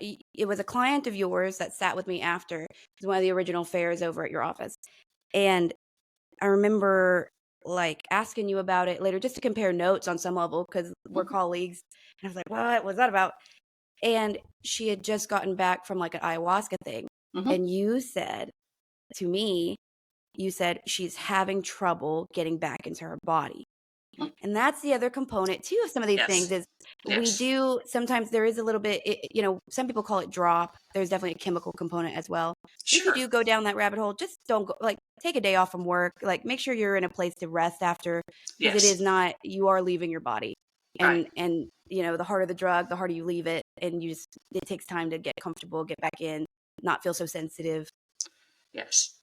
it was a client of yours that sat with me after. It was one of the original fairs over at your office. And I remember like asking you about it later just to compare notes on some level because we're Mhm. colleagues. And I was like, what was that about? And she had just gotten back from like an ayahuasca thing. Mm-hmm. And you said to me, you said she's having trouble getting back into her body. Mm-hmm. And that's the other component too of some of these things Yes. is we Yes. do sometimes there is a little bit, some people call it drop. There's definitely a chemical component as well. If you Sure. do go down that rabbit hole, just don't go, like take a day off from work, like make sure you're in a place to rest after, because it is Yes. not, you are leaving your body. Right. And the harder the drug, the harder you leave it. And it takes time to get comfortable, get back in, not feel so sensitive. Yes.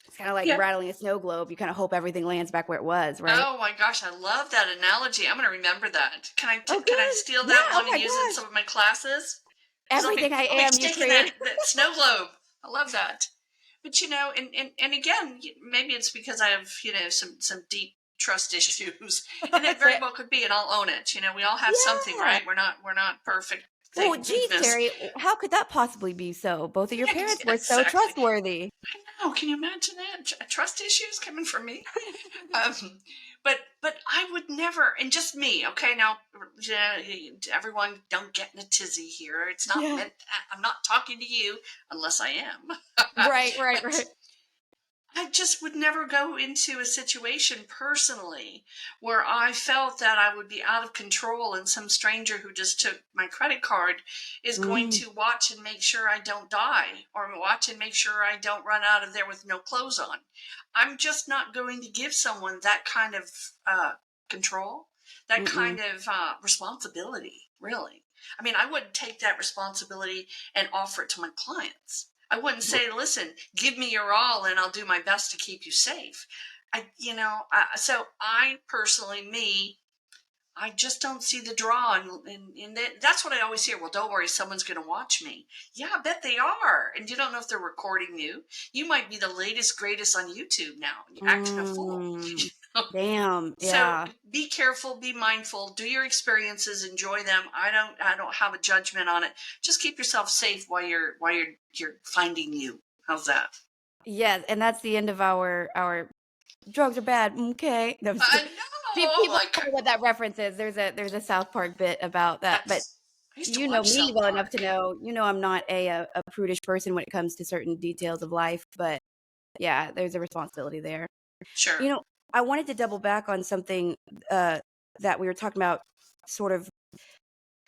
It's kind of like Yeah. rattling a snow globe. You kind of hope everything lands back where it was, right? Oh my gosh, I love that analogy. I'm going to remember that. Can I Oh, can I good. steal Yeah. that Oh one my and use it in gosh. some of my classes? 'Cause Everything I I'll be am, you taking created. that snow globe. I love that. But and again, maybe it's because I have some deep trust issues, and it That's very it. well could be. And I'll own it. We all have something, Yeah. right? We're not perfect. Well, Thank geez, goodness. Terry, how could that possibly be so? Both of your Yeah, parents were so exactly. trustworthy. I know. Can you imagine that? Trust issues coming from me? Um, but I would never, and just me. Okay, now everyone, don't get in a tizzy here. It's not Yeah. meant. I'm not talking to you unless I am. Right, right, But right. I just would never go into a situation personally where I felt that I would be out of control and some stranger who just took my credit card is going Mm, to watch and make sure I don't die or watch and make sure I don't run out of there with no clothes on. I'm just not going to give someone that kind of control, that mm-mm. kind of responsibility, really. I mean, I wouldn't take that responsibility and offer it to my clients. I wouldn't say, listen, give me your all and I'll do my best to keep you safe. So I personally, I just don't see the draw. And that's what I always hear. Well, don't worry, someone's going to watch me. Yeah, I bet they are. And you don't know if they're recording you. You might be the latest, greatest on YouTube now. You're acting a fool. Mm, damn, So yeah. be careful, be mindful, do your experiences, enjoy them. I don't have a judgment on it. Just keep yourself safe while you're finding you. How's that? Yes, and that's the end of our drugs are bad. Okay. No, I'm just I kidding. know. Oh People my know god. what that reference is. There's a South Park bit about that, but I used to you know watch me South well enough to Park. know, I'm not a prudish person when it comes to certain details of life, but yeah, there's a responsibility there. Sure. You know, I wanted to double back on something uh, that we were talking about sort of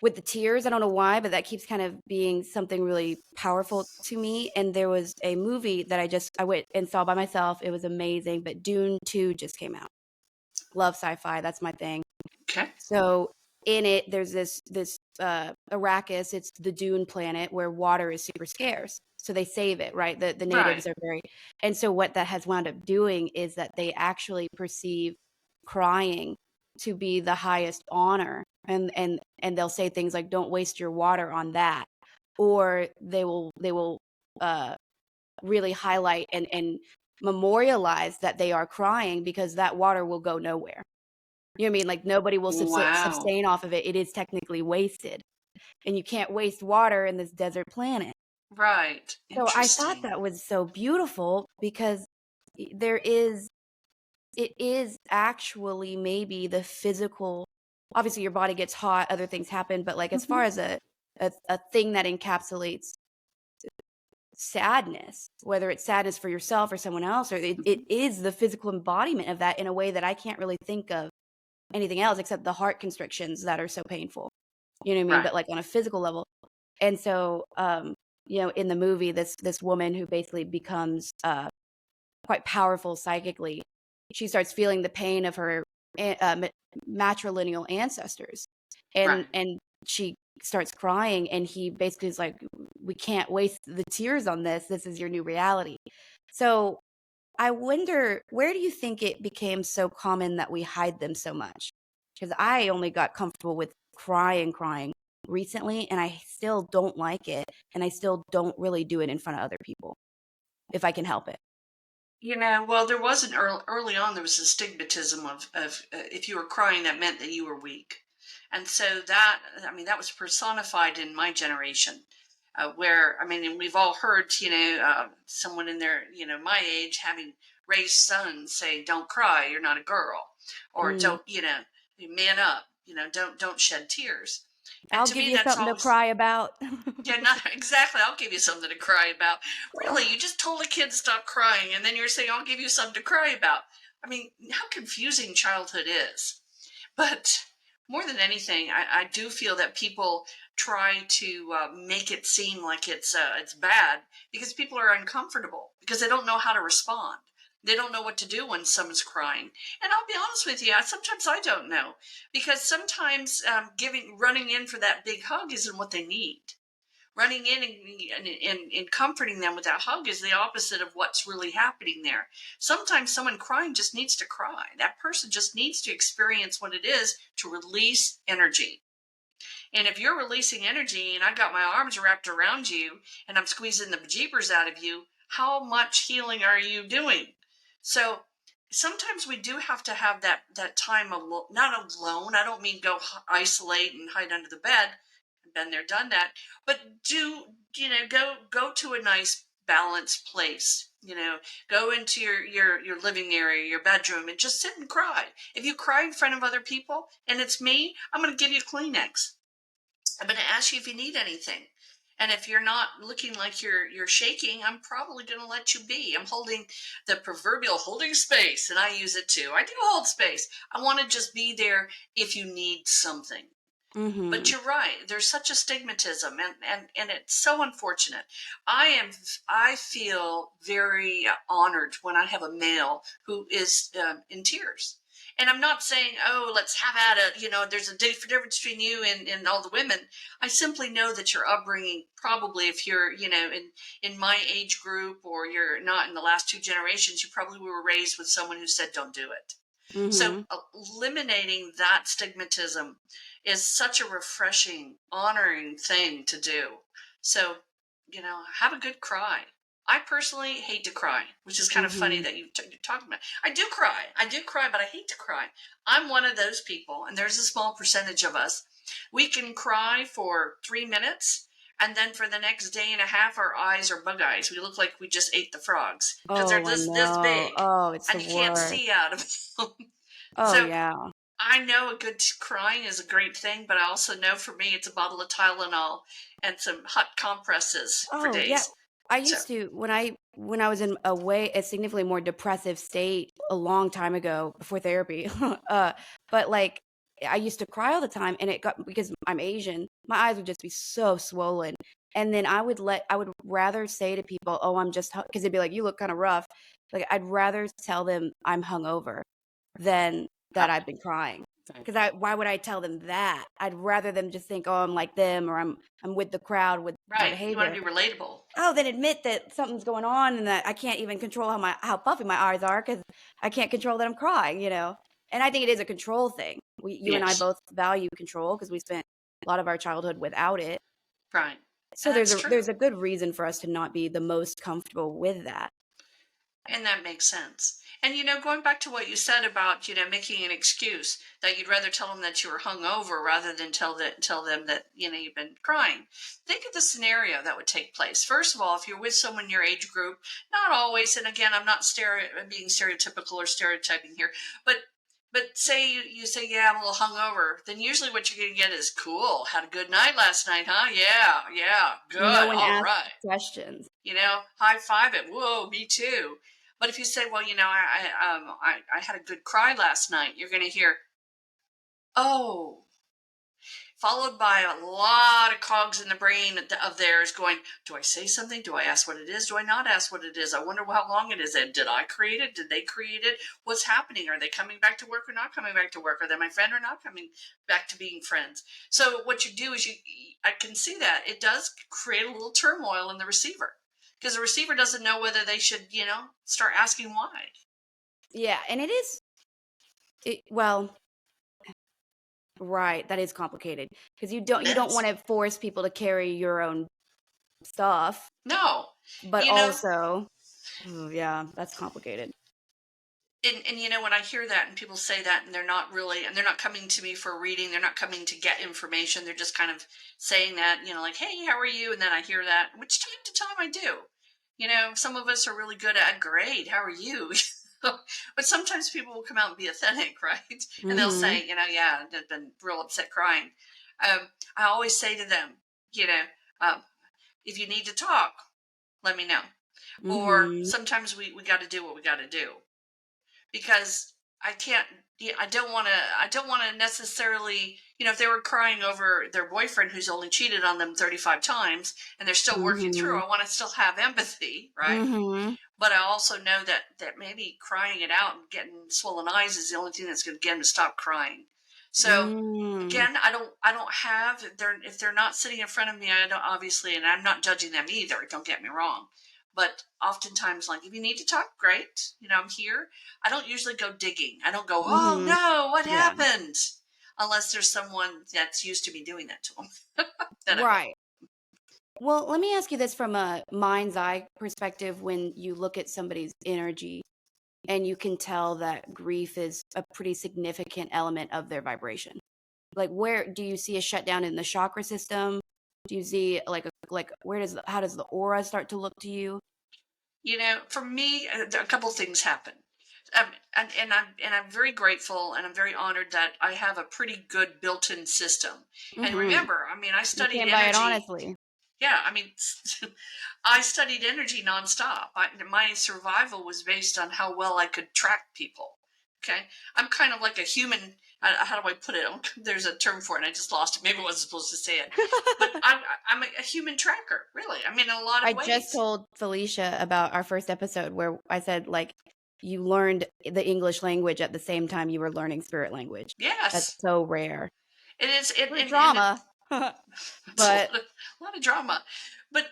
with the tears. I don't know why, but that keeps kind of being something really powerful to me. And there was a movie that I went and saw by myself. It was amazing, but Dune 2 just came out. Love sci-fi, that's my thing. Okay. So in it, there's this Arrakis. It's the dune planet where water is super scarce. So they save it, right? The Right. natives are very, and so what that has wound up doing is that they actually perceive crying to be the highest honor, and they'll say things like, "Don't waste your water on that," or they will uh, really highlight and memorialize that they are crying because that water will go nowhere. You know what I mean? Like nobody will Wow. sustain off of it. It is technically wasted. And you can't waste water in this desert planet. Right. So I thought Interesting. that was so beautiful because there is it is actually maybe the physical, obviously your body gets hot, other things happen, but like as Mhm. far as a thing that encapsulates sadness, whether it's sadness for yourself or someone else, or it Mhm. is the physical embodiment of that in a way that I can't really think of anything else except the heart constrictions that are so painful. You know what I mean? Right. But like on a physical level. And so, in the movie, this woman who basically becomes quite powerful psychically, she starts feeling the pain of her matrilineal ancestors, Right. and she starts crying, and he basically is like, "We can't waste the tears on this. This is your new reality." So I wonder, where do you think it became so common that we hide them so much? Because I only got comfortable with crying recently, and I still don't like it, and I still don't really do it in front of other people if I can help it. Well, there was an early on. There was a stigmatism of if you were crying, that meant that you were weak, and so that I mean that was personified in my generation, where I mean, and we've all heard someone in their my age having raised sons say, "Don't cry, you're not a girl," or Mm, "Don't man up, don't shed tears." And I'll to give me, you that's something to always, cry about. yeah, not exactly. I'll give you something to cry about. Really, you just told a kid to stop crying, and then you're saying, I'll give you something to cry about. I mean, how confusing childhood is. But more than anything, I do feel that people try to make it seem like it's bad because people are uncomfortable because they don't know how to respond. They don't know what to do when someone's crying. And I'll be honest with you, sometimes I don't know because sometimes running in for that big hug isn't what they need. Running in and comforting them with that hug is the opposite of what's really happening there. Sometimes someone crying just needs to cry. That person just needs to experience what it is to release energy. And if you're releasing energy and I got my arms wrapped around you and I'm squeezing the bejeebers out of you, how much healing are you doing? So sometimes we do have to have that time alone, not alone. I don't mean go isolate and hide under the bed. Been there, done that. But go to a nice balanced place. Go into your living area, your bedroom, and just sit and cry. If you cry in front of other people and it's me, I'm going to give you Kleenex. I'm going to ask you if you need anything. And if you're not looking like you're shaking, I'm probably going to let you be. I'm holding the proverbial holding space, and I use it too. I do hold space. I want to just be there if you need something. But you're right. There's such a stigmatism, and it's so unfortunate. I feel very honored when I have a male who is in tears. And I'm not saying, oh, let's have at it. There's a difference between you and all the women. I simply know that your upbringing, probably if you're, in my age group or you're not in the last two generations, you probably were raised with someone who said, don't do it. So eliminating that stigmatism is such a refreshing, honoring thing to do. So, have a good cry. I personally hate to cry, which is kind of funny that you're talking about. I do cry, but I hate to cry. I'm one of those people, and there's a small percentage of us. We can cry for 3 minutes, and then for the next day and a half, our eyes are bug eyes. We look like we just ate the frogs because they're Oh, I this know. big, Oh, it's the and you can't worst. see out of them. Oh, So yeah. I know a good crying is a great thing, but I also know for me it's a bottle of Tylenol and some hot compresses for Oh, yeah. days. I So, used to when I was in a significantly more depressive state a long time ago before therapy. But like I used to cry all the time, and it got because I'm Asian, my eyes would just be so swollen. And then I would rather say to people, "Oh, I'm just," because they'd be like, "You look kind of rough." Like I'd rather tell them I'm hungover than that I've been crying. Because why would I tell them that? I'd rather them just think, "Oh, I'm like them," or I'm with the crowd with my right, you want behavior. to be relatable. Oh, then admit that something's going on and that I can't even control how puffy my eyes are because I can't control that I'm crying. And I think it is a control thing. You and I Yes, both value control because we spent a lot of our childhood without it. right. So And there's that's a true. there's a good reason for us to not be the most comfortable with that. And that makes sense. And going back to what you said about making an excuse that you'd rather tell them that you were hungover rather than tell them that you've been crying. Think of the scenario that would take place. First of all, if you're with someone in your age group, not always, and again, I'm not being stereotypical or stereotyping here, but say you say, yeah, I'm a little hungover, then usually what you're going to get is, cool, had a good night last night, huh? Yeah, No good, one all asks right. questions. High five it. Whoa, me too. But if you say, well, I had a good cry last night, you're going to hear, oh, followed by a lot of cogs in the brain of theirs going, do I say something? Do I ask what it is? Do I not ask what it is? I wonder how long it is. And did I create it? Did they create it? What's happening? Are they coming back to work or not coming back to work? Are they my friend or not coming back to being friends? So what you do is I can see that it does create a little turmoil in the receiver because the receiver doesn't know whether they should, start asking why. Yeah, and well, right, that is complicated because you don't It you don't is. want to force people to carry your own stuff, No, but you know, also, yeah, that's complicated. and when I hear that and people say that and they're not coming to me for a reading, they're not coming to get information, they're just kind of saying that, like, hey, how are you? And then I hear that, which time to time I do. Some of us are really good at, great, how are you? But sometimes people will come out and be authentic, right? And they'll Mhm. say, yeah, I've been real upset crying. um, I always say to them, you know, if you need to talk, let me know. Or Mhm. sometimes we got to do what we got to do, because I can't. Yeah, I don't want to necessarily. If they were crying over their boyfriend who's only cheated on them 35 times and they're still working through, Mhm. I want to still have empathy, right? Mhm. But I also know that maybe crying it out and getting swollen eyes is the only thing that's going to get them to stop crying. So Mm. again, I don't have, if they're not sitting in front of me, I don't, obviously, and I'm not judging them either. Don't get me wrong. But oftentimes, like, if you need to talk, great. I'm here. I don't usually go digging. I don't go, oh Mhm. no, what Yeah. happened? Unless there's someone that's used to me doing that to them. Then I will. Right. Well, let me ask you this from a mind's eye perspective. When you look at somebody's energy and you can tell that grief is a pretty significant element of their vibration. Like, where do you see a shutdown in the chakra system? Do you see like how does the aura start to look to you? For me, a couple things happen. And I'm very grateful, and I'm very honored that I have a pretty good built-in system. And Mhm. remember, I You studied came by it energy. honestly. Yeah, I studied energy nonstop. My survival was based on how well I could track people. Okay, I'm kind of like a human. How do I put it? There's a term for it, and I just lost it. Maybe I wasn't supposed to say it, but I'm a human tracker, really. In a lot I of just ways. told Felicia about our first episode where I said, like, you learned the English language at the same time you were learning spirit language. That's Yes, so rare. it is. It For and it, drama. it's a But lot of drama, but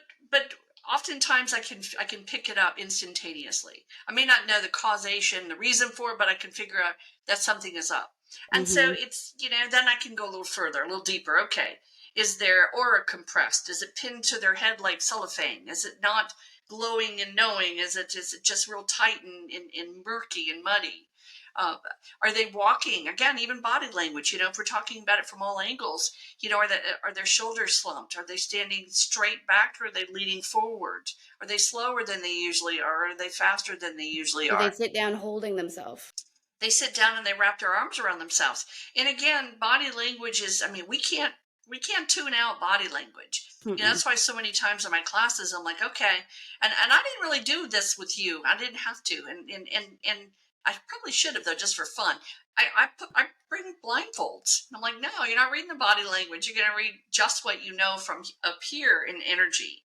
oftentimes I can pick it up instantaneously. I may not know the causation, the reason for it, but I can figure out that something is up. And so mhm. it's then I can go a little further, a little deeper. Okay, is their aura compressed? Is it pinned to their head like cellophane? Is it not glowing and knowing? Is it just real tight and murky and muddy? Uh, are they walking? Again, even body language. If we're talking about it from all angles, are their shoulders slumped? Are they standing straight back, or are they leaning forward? Are they slower than they usually are? Or are they faster than they usually Do they are? sit down holding themselves? They sit down and they wrap their arms around themselves. And again, body language is, we can't tune out body language. Mm-mm. That's why so many times in my classes I'm like, okay, and I didn't really do this with you. I didn't have to. And I probably should have, though, just for fun. I bring blindfolds. I'm like, no, you're not reading the body language. You're gonna read just what you know from up here in energy.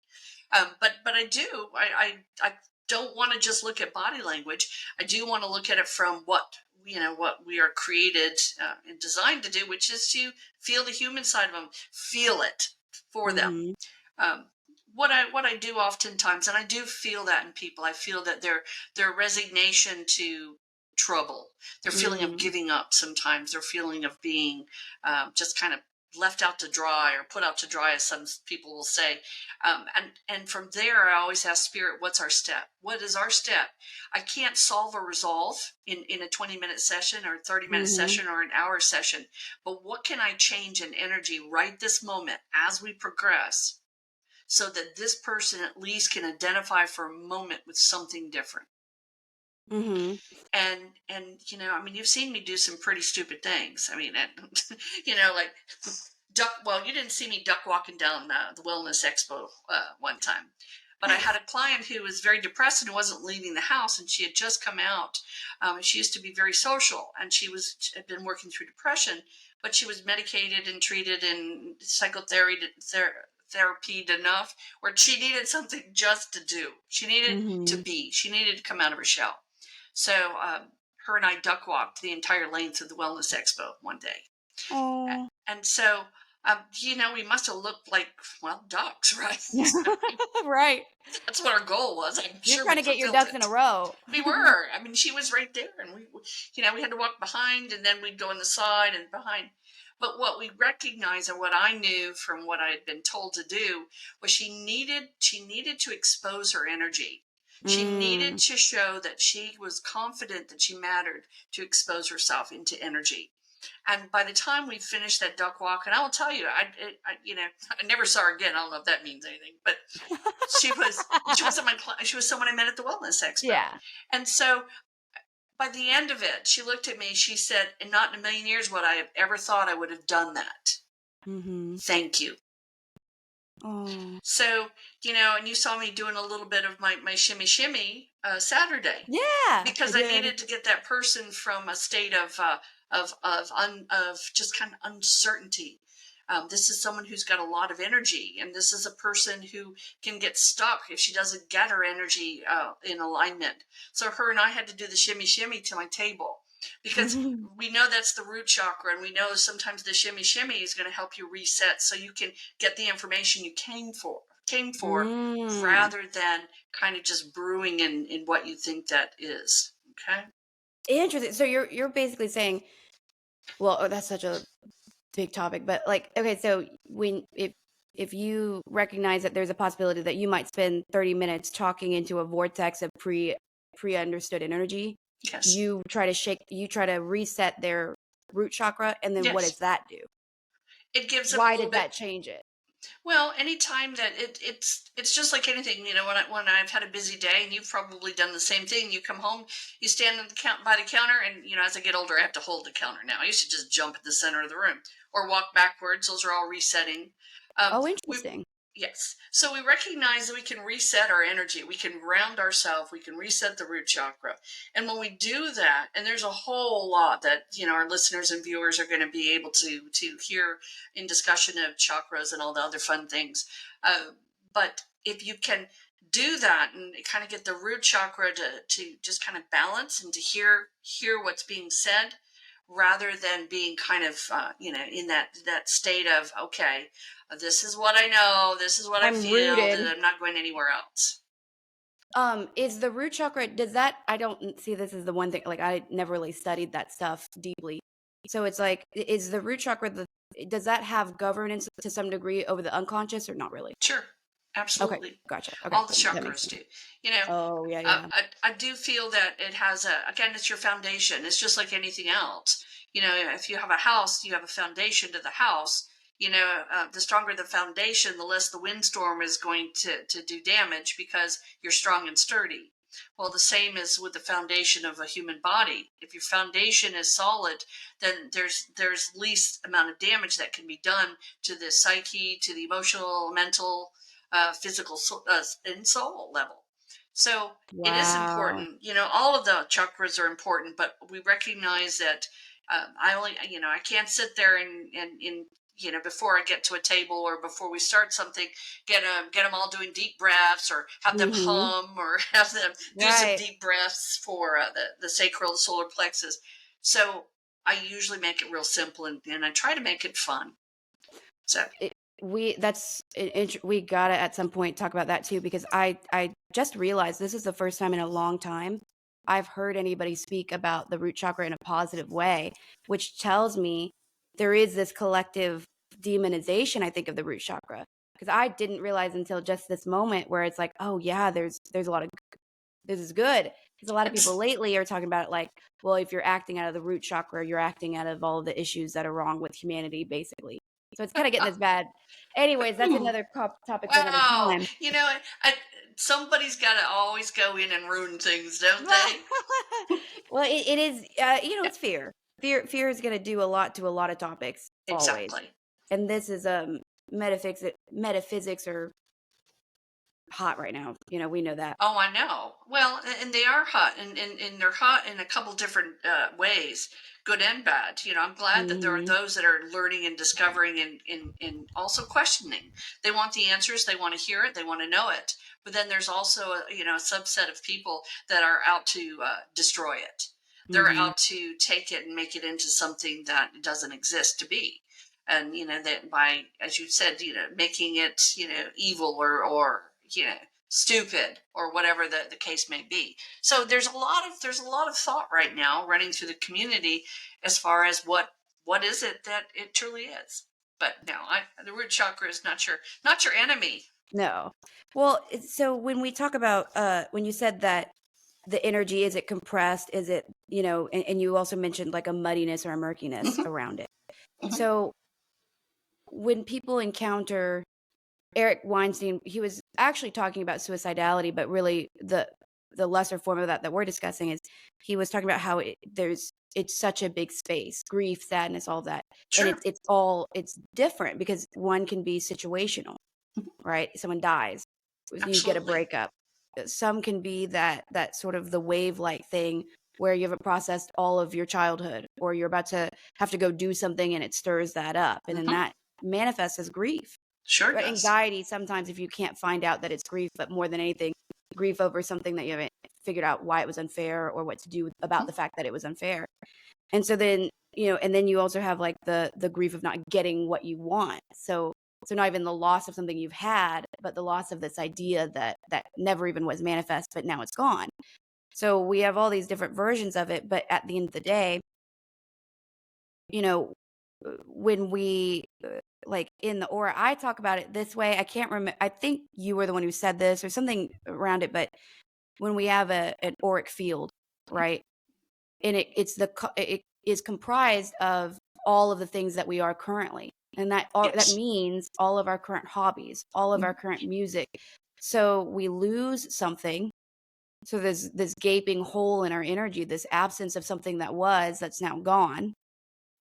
But I do. I don't want to just look at body language. I do want to look at it from what we are created and designed to do, which is to feel the human side of them, feel it for them. Mhm. Um, what I do oftentimes, and I do feel that in people, I feel that their resignation to trouble, their feeling of Mm. giving up, sometimes their feeling of being just kind of left out to dry, or put out to dry, as some people will say. And from there, I always ask Spirit, what's our step? What is our step? I can't solve or resolve in a 20-minute session or 30-minute Mhm. session or an hour session, but what can I change in energy right this moment as we progress, so that this person at least can identify for a moment with something different? Mhm. And you've seen me do some pretty stupid things. Like duck. Well, you didn't see me duck walking down the Wellness Expo one time, but I had a client who was very depressed and wasn't leaving the house, and she had just come out. She used to be very social, and had been working through depression, but she was medicated and treated and psychotherapy therapied enough where she needed something just to do. She needed to Mhm. be. She needed to come out of her shell. So her and I duck walked the entire length of the Wellness Expo one day. Oh. And so, we must have looked like, well, ducks, right? Right. That's what our goal was. I'm You're sure trying we to get your fulfilled ducks in a it. row. We were. She was right there, and we had to walk behind, and then we'd go on the side and behind. But what we recognized, and what I knew from what I had been told to do, was she needed to expose her energy. She needed Mm. to show that she was confident that she mattered, to expose herself into energy. And by the time we finished that duck walk, and I will tell you, I never saw her again. I don't know if that means anything, but she was she wasn't my client. She was someone I met at the Wellness Expo. Yeah. And so by the end of it, she looked at me. She said, "And not in a million years would I have ever thought I would have done that." Thank you. Oh. So, and you saw me doing a little bit of my shimmy shimmy Saturday, Yeah, I because I did. needed to get that person from a state of just kind of uncertainty. This is someone who's got a lot of energy, and this is a person who can get stuck if she doesn't get her energy in alignment. So her and I had to do the shimmy shimmy to my table, because we know that's the root chakra, and we know sometimes the shimmy shimmy is going to help you reset so you can get the information you came for, Mm. rather than kind of just brewing in what you think that is. Okay. Interesting. So you're basically saying, well, oh, that's such a big topic, but like, okay, so when if you recognize that there's a possibility that you might spend 30 minutes talking into a vortex of pre-understood energy, Yes. you try to reset their root chakra, and then what does Yes. that do? It gives them a Why little did bit. that change it? Well, anytime that it's just like anything, when I've had a busy day, and you've probably done the same thing. You come home, you stand at by the counter, and as I get older, I have to hold the counter now. I used to just jump at the center of the room or walk backwards. Those are all resetting. Oh, We interesting. Yes. So we recognize that we can reset our energy. We can ground ourselves. We can reset the root chakra. And when we do that, and there's a whole lot that, our listeners and viewers are going to be able to hear in discussion of chakras and all the other fun things. But if you can do that and kind of get the root chakra to just kind of balance and to hear what's being said, rather than being kind of in that state of, okay, this is what I know, this is what I I'm feel, that rooted. I'm not going anywhere else. Is the root chakra, does that, I don't see, this is the one thing, like, I never really studied that stuff deeply. So it's like, is the root chakra, does that have governance to some degree over the unconscious, or not really? Sure, Okay, absolutely. gotcha. Okay, All the that makes chakras sense. do. You know, Oh, yeah, yeah. I do feel that it has again, it's your foundation. It's just like anything else. If you have a house, you have a foundation to the house. The stronger the foundation, the less the windstorm is going to do damage, because you're strong and sturdy. Well, the same is with the foundation of a human body. If your foundation is solid, then there's least amount of damage that can be done to the psyche, to the emotional, mental, physical, and soul level. So it is Wow. important. All of the chakras are important, but we recognize that I only, I can't sit there and before I get to a table or before we start something, get them all doing deep breaths, or have them Mhm. hum, or have them do some Right. deep breaths for the sacral, the solar plexus. So I usually make it real simple, and I try to make it fun. So It, we gotta at some point talk about that too, because I just realized this is the first time in a long time I've heard anybody speak about the root chakra in a positive way, which tells me there is this collective demonization, I think, of the root chakra, because I didn't realize until just this moment where it's like, oh yeah, there's a lot of, this is good, because a lot of people it's lately are talking about it like, well, if you're acting out of the root chakra, you're acting out of all of the issues that are wrong with humanity, basically. So it's kind of getting this bad. Anyways, that's Ooh, another topic for another wow. time. Somebody's got to always go in and ruin things, don't they? Well, it is, it's fear. Fear is going to do a lot to a lot of topics, always. Exactly. And this is metaphysics are hot right now. We know that. Oh, I know. Well, and they are hot, and they're hot in a couple different ways, good and bad. I'm glad that there are Hmm. those that are learning and discovering, and also questioning. They want the answers, they want to hear it, they want to know it. But then there's also a subset of people that are out to destroy it. They're Hmm. out to take it and make it into something that it doesn't exist to be. And that by, as you said, making it evil, or stupid, or whatever the case may be. So there's a lot of thought right now running through the community as far as what is it that it truly is. But no, the root chakra is not your enemy. No. Well, so when we talk about, when you said that the energy, is it compressed? Is it, and you also mentioned like a muddiness or a murkiness Mhm, around it. mhm. So when people encounter Eric Weinstein, he was actually talking about suicidality, but really the lesser form of that we're discussing, is he was talking about how it's such a big space, grief, sadness, all of that. And Sure. it's different because one can be situational, right? Someone dies, you get a Absolutely. breakup. Some can be that sort of the wave-like thing where you haven't processed all of your childhood, or you're about to have to go do something and it stirs that up. And then Hmm. that manifests as grief. Sure But does. anxiety, sometimes if you can't find out that it's grief, but more than anything, grief over something that you haven't figured out why it was unfair or what to do about Mhm. the fact that it was unfair. And so then, and then you also have like the grief of not getting what you want. So not even the loss of something you've had, but the loss of this idea that never even was manifest, but now it's gone. So we have all these different versions of it, but at the end of the day, you know, when we like in the aura, I talk about it this way. I can't remember. I think you were the one who said this or something around it, but when we have an auric field, right? And it is comprised of all of the things that we are currently. And that Yes. means all of our current hobbies, all of Mhm. our current music. So we lose something. So there's this gaping hole in our energy, this absence of something that's now gone.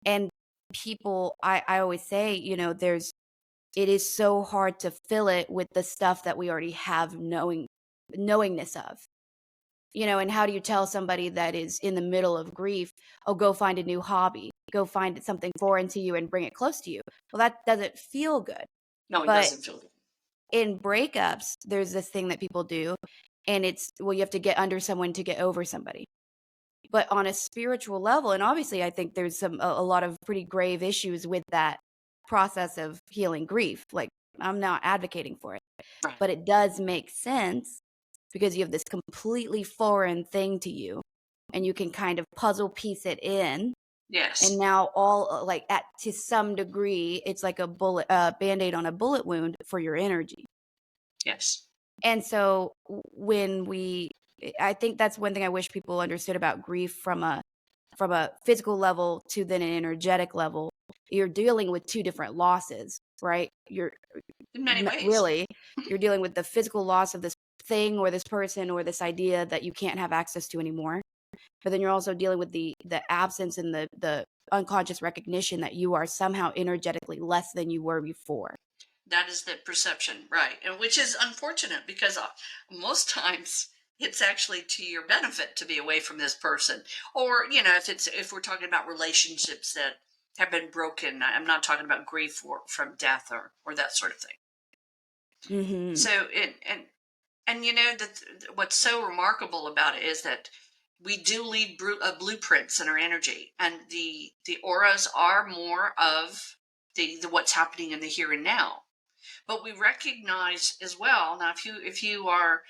And people, I always say, it is so hard to fill it with the stuff that we already have knowingness of. And how do you tell somebody that is in the middle of grief, oh, go find a new hobby, go find something foreign to you and bring it close to you? Well, that doesn't feel good. No, it But doesn't feel good. in breakups, there's this thing that people do, and it's, well, you have to get under someone to get over somebody. But on a spiritual level, and obviously I think there's a lot of pretty grave issues with that process of healing grief. Like, I'm not advocating for it, Right. but it does make sense because you have this completely foreign thing to you, and you can kind of puzzle piece it in. And Yes. now all like at to some degree, it's like a band-aid on a bullet wound for your energy. Yes. And so I think that's one thing I wish people understood about grief from a physical level to then an energetic level. You're dealing with two different losses, right? In many ways. Really, you're dealing with the physical loss of this thing or this person or this idea that you can't have access to anymore. But then you're also dealing with the absence and the unconscious recognition that you are somehow energetically less than you were before. That is the perception, right? And which is unfortunate because most times it's actually to your benefit to be away from this person. Or, if we're talking about relationships that have been broken, I'm not talking about grief from death or that sort of thing. Mhm. So, and what's so remarkable about it is that we do leave blueprints in our energy, and the auras are more of the what's happening in the here and now. But we recognize as well now, if you are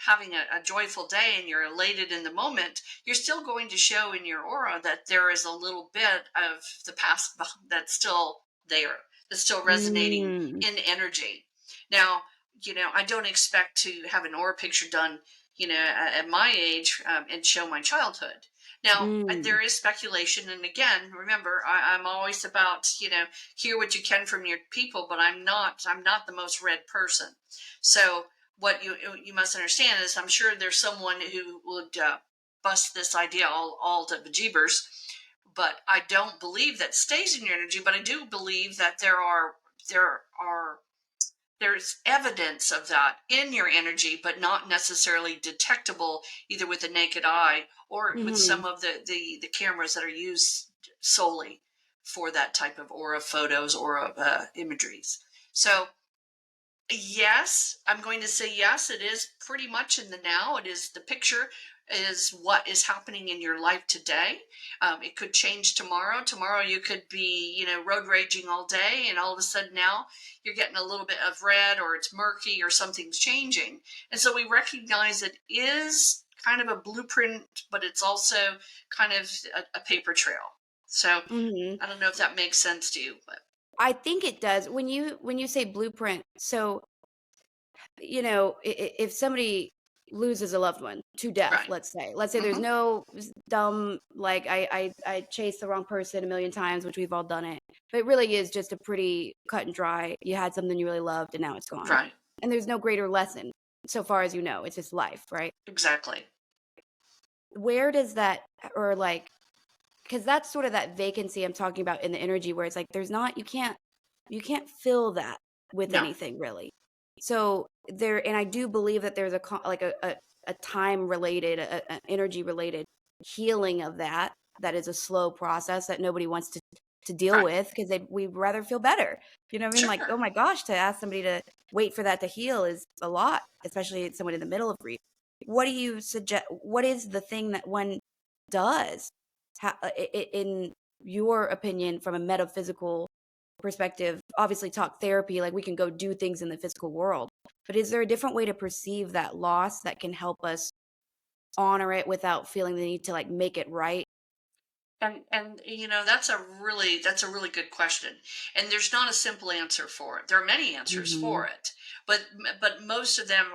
having a joyful day and you're elated in the moment, you're still going to show in your aura that there is a little bit of the past that's still there, that's still resonating Mm. in energy. Now, I don't expect to have an aura picture done, at my age, and show my childhood. Now, Mm. there is speculation, and again, remember, I'm always about, hear what you can from your people, but I'm not the most read person. So what you must understand is, I'm sure there's someone who would bust this idea all to bejeebers, but I don't believe that stays in your energy. But I do believe that there's evidence of that in your energy, but not necessarily detectable either with the naked eye or with Mhm. some of the cameras that are used solely for that type of aura photos or imageries. So yes, I'm going to say yes. It is pretty much in the now. It is the picture is what is happening in your life today. It could change tomorrow. Tomorrow you could be, road raging all day, and all of a sudden now you're getting a little bit of red, or it's murky, or something's changing. And so we recognize it is kind of a blueprint, but it's also kind of a paper trail. So Mhm. I don't know if that makes sense to you, but I think it does. When you say blueprint, so if somebody loses a loved one to death, right. let's say there's Hmm. no dumb, like, I chased the wrong person a million times, which we've all done it, but it really is just a pretty cut and dry. You had something you really loved and now it's gone, Right. and there's no greater lesson. so far as you know, it's just life, right? Exactly. Where does that, or like, because that's sort of that vacancy I'm talking about in the energy where it's like there's not, you can't fill that with No. anything really. So there, and I do believe that there's like a time related, a energy related healing of that is a slow process that nobody wants to deal Right. with because we'd rather feel better. You know what I mean? Like, oh Sure. my gosh, to ask somebody to wait for that to heal is a lot, especially someone in the middle of grief. What do you suggest? What is the thing that one does, in your opinion, from a metaphysical perspective? Obviously, talk therapy, like we can go do things in the physical world, but is there a different way to perceive that loss that can help us honor it without feeling the need to like make it right? And that's a really good question. And there's not a simple answer for it. There are many answers Mm-hmm. for it, but most of them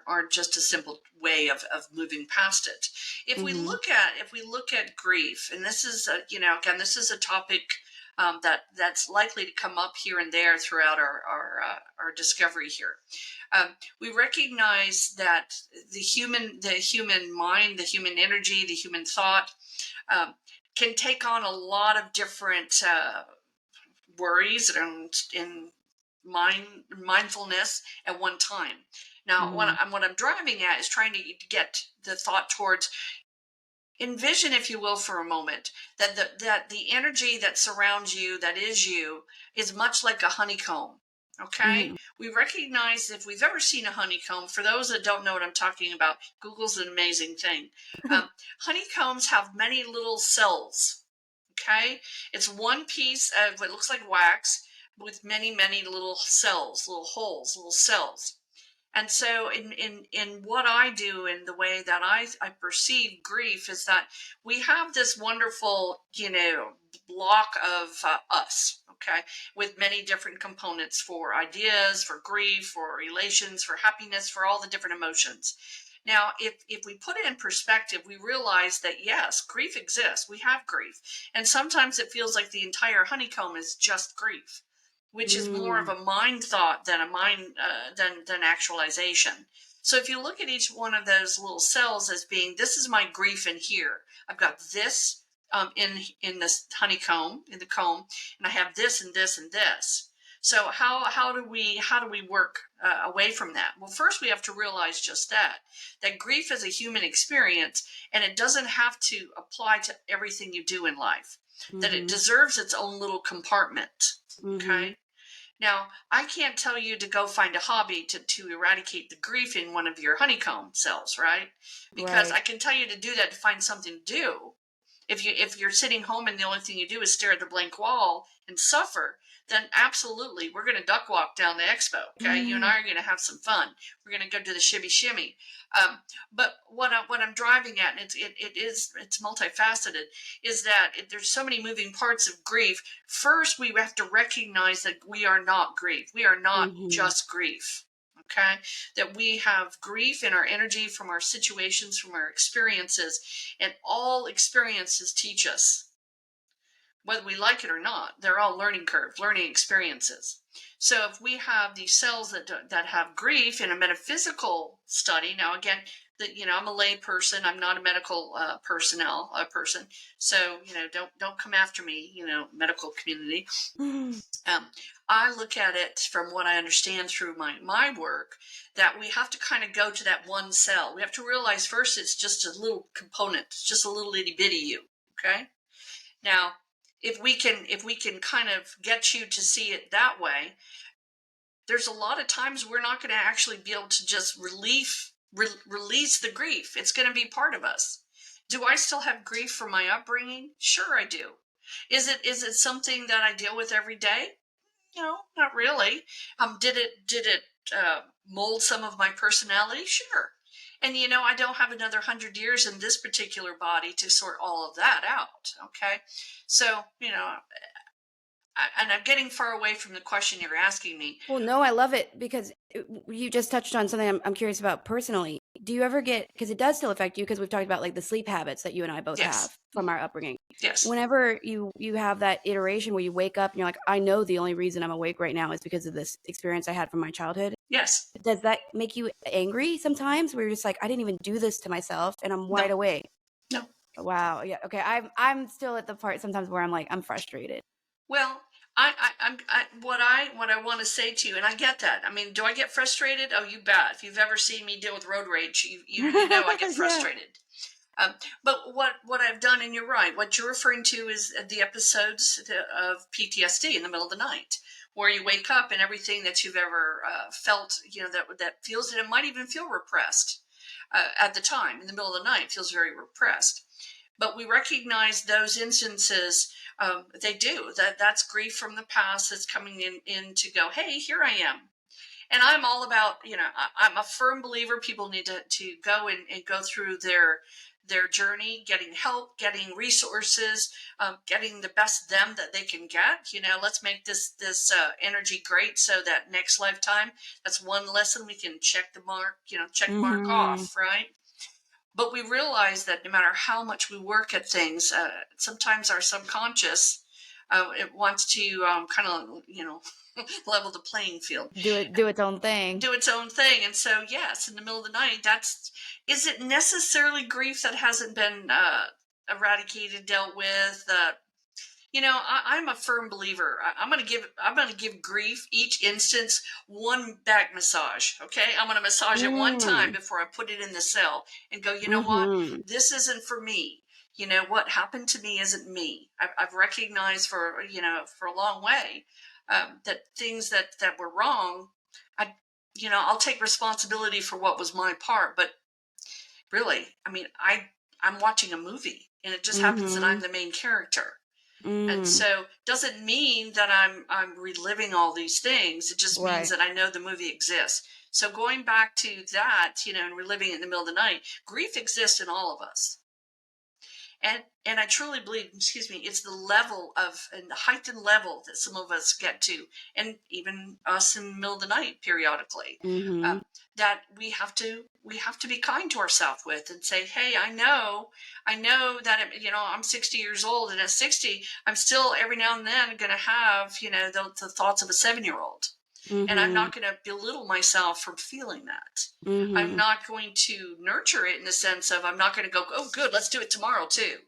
aren't just a simple way of moving past it. Mm-hmm. If we look at grief, and this is again, this is a topic that's likely to come up here and there throughout our discovery here. We recognize that the human mind, the human energy, the human thought, um, can take on a lot of different worries and in mindfulness at one time. Now, Mm-hmm. what I'm driving at is trying to get the thought towards, envision, if you will, for a moment, that the energy that surrounds you, that is you, is much like a honeycomb. Okay, Mm-hmm. we recognize, if we've ever seen a honeycomb, for those that don't know what I'm talking about, Google's an amazing thing. Honeycombs have many little cells. Okay, it's one piece of what looks like wax with many, many little cells, little holes, little cells. And so in what I do, in the way that I perceive grief, is that we have this wonderful, block of us, okay, with many different components for ideas, for grief, for relations, for happiness, for all the different emotions. Now, if we put it in perspective, we realize that yes, grief exists. We have grief. And sometimes it feels like the entire honeycomb is just grief, which is more of Mm-hmm. a mind thought than a mind than actualization. So if you look at each one of those little cells as being, this is my grief in here. I've got this in this honeycomb, in the comb, and I have this and this and this. So how do we work away from that? Well, first we have to realize just that grief is a human experience, and it doesn't have to apply to everything you do in life. That it Mm-hmm. deserves its own little compartment. Mm-hmm. Okay. Now, I can't tell you to go find a hobby to eradicate the grief in one of your honeycomb cells, right? Because Right. I can tell you to do that to find something to do. If you're sitting home and the only thing you do is stare at the blank wall and suffer, then absolutely we're going to duck walk down the expo. Okay, you and Mm-hmm. I are going to have some fun. We're going to go do the shimmy shimmy. But what I'm driving at, and it's multifaceted, is that there's so many moving parts of grief. First, we have to recognize that we are not grief. We are not Mm-hmm. just grief. Okay, that we have grief in our energy from our situations, from our experiences, and all experiences teach us, whether we like it or not. They're all learning curves, learning experiences. So if we have these cells that have grief in a metaphysical study, now again, I'm a lay person. I'm not a medical person. So don't come after me, medical community. Um, I look at it from what I understand through my work, that we have to kind of go to that one cell. We have to realize first it's just a little component. It's just a little itty bitty you. Okay. Now, if we can kind of get you to see it that way, there's a lot of times we're not going to actually be able to just release the grief. It's going to be part of us. Do I still have grief from my upbringing? Sure, I do. Is it something that I deal with every day? Not really. Did it mold some of my personality? Sure. And I don't have another 100 years in this particular body to sort all of that out. Okay, so and I'm getting far away from the question you're asking me. Well, no, I love it because you just touched on something I'm curious about personally. Do you ever get, because it does still affect you, because we've talked about like the sleep habits that you and I both Yes. have from our upbringing. Yes. Whenever you have that iteration where you wake up and you're like, I know the only reason I'm awake right now is because of this experience I had from my childhood. Yes. Does that make you angry sometimes where you're just like, I didn't even do this to myself and I'm No. wide awake? No. Wow. Yeah. Okay. I'm still at the part sometimes where I'm like, I'm frustrated. Well, what I want to say to you, and I get that. I mean, do I get frustrated? Oh, you bet. If you've ever seen me deal with road rage, you know I get Yeah. frustrated. But what I've done, and you're right, what you're referring to is the episodes of PTSD in the middle of the night, where you wake up and everything that you've ever felt, that feels, and it might even feel repressed at the time in the middle of the night, feels very repressed. But we recognize those instances. They do that's grief from the past that's coming in to go, hey, here I am. And I'm all about, I'm a firm believer people need to go and go through their journey, getting help, getting resources, getting the best them that they can get. Let's make this energy great, so that next lifetime, that's one lesson we can check the mark, check mark Hmm. off, right? But we realize that no matter how much we work at things, sometimes our subconscious, it wants to kind of, level the playing field, Do its own thing. do its own thing. And so, yes, in the middle of the night, is it necessarily grief that hasn't been eradicated, dealt with? I'm a firm believer. I'm gonna give grief each instance one back massage. Okay, I'm gonna massage it one time Mm. before I put it in the cell and go. You know what? Hmm. This isn't for me. What happened to me isn't me. I've recognized for a long way that things that were wrong. I I'll take responsibility for what was my part. But really, I mean, I'm watching a movie, and it just happens that I'm Hmm. the main character. And Mm. so doesn't mean that I'm reliving all these things. It just means Right. that I know the movie exists. So going back to that, and reliving it in the middle of the night, grief exists in all of us. And I truly believe, excuse me, it's the level of, and the heightened level that some of us get to, and even us in the middle of the night periodically, Hmm. that we have to be kind to ourselves with, and say, hey, I know that I'm 60 years old, and at 60, I'm still every now and then going to have the thoughts of a 7-year-old. And I'm Hmm. not going to belittle myself for feeling that. I'm Hmm. not going to nurture it in the sense of, I'm not going to go, oh, good, let's do it tomorrow too.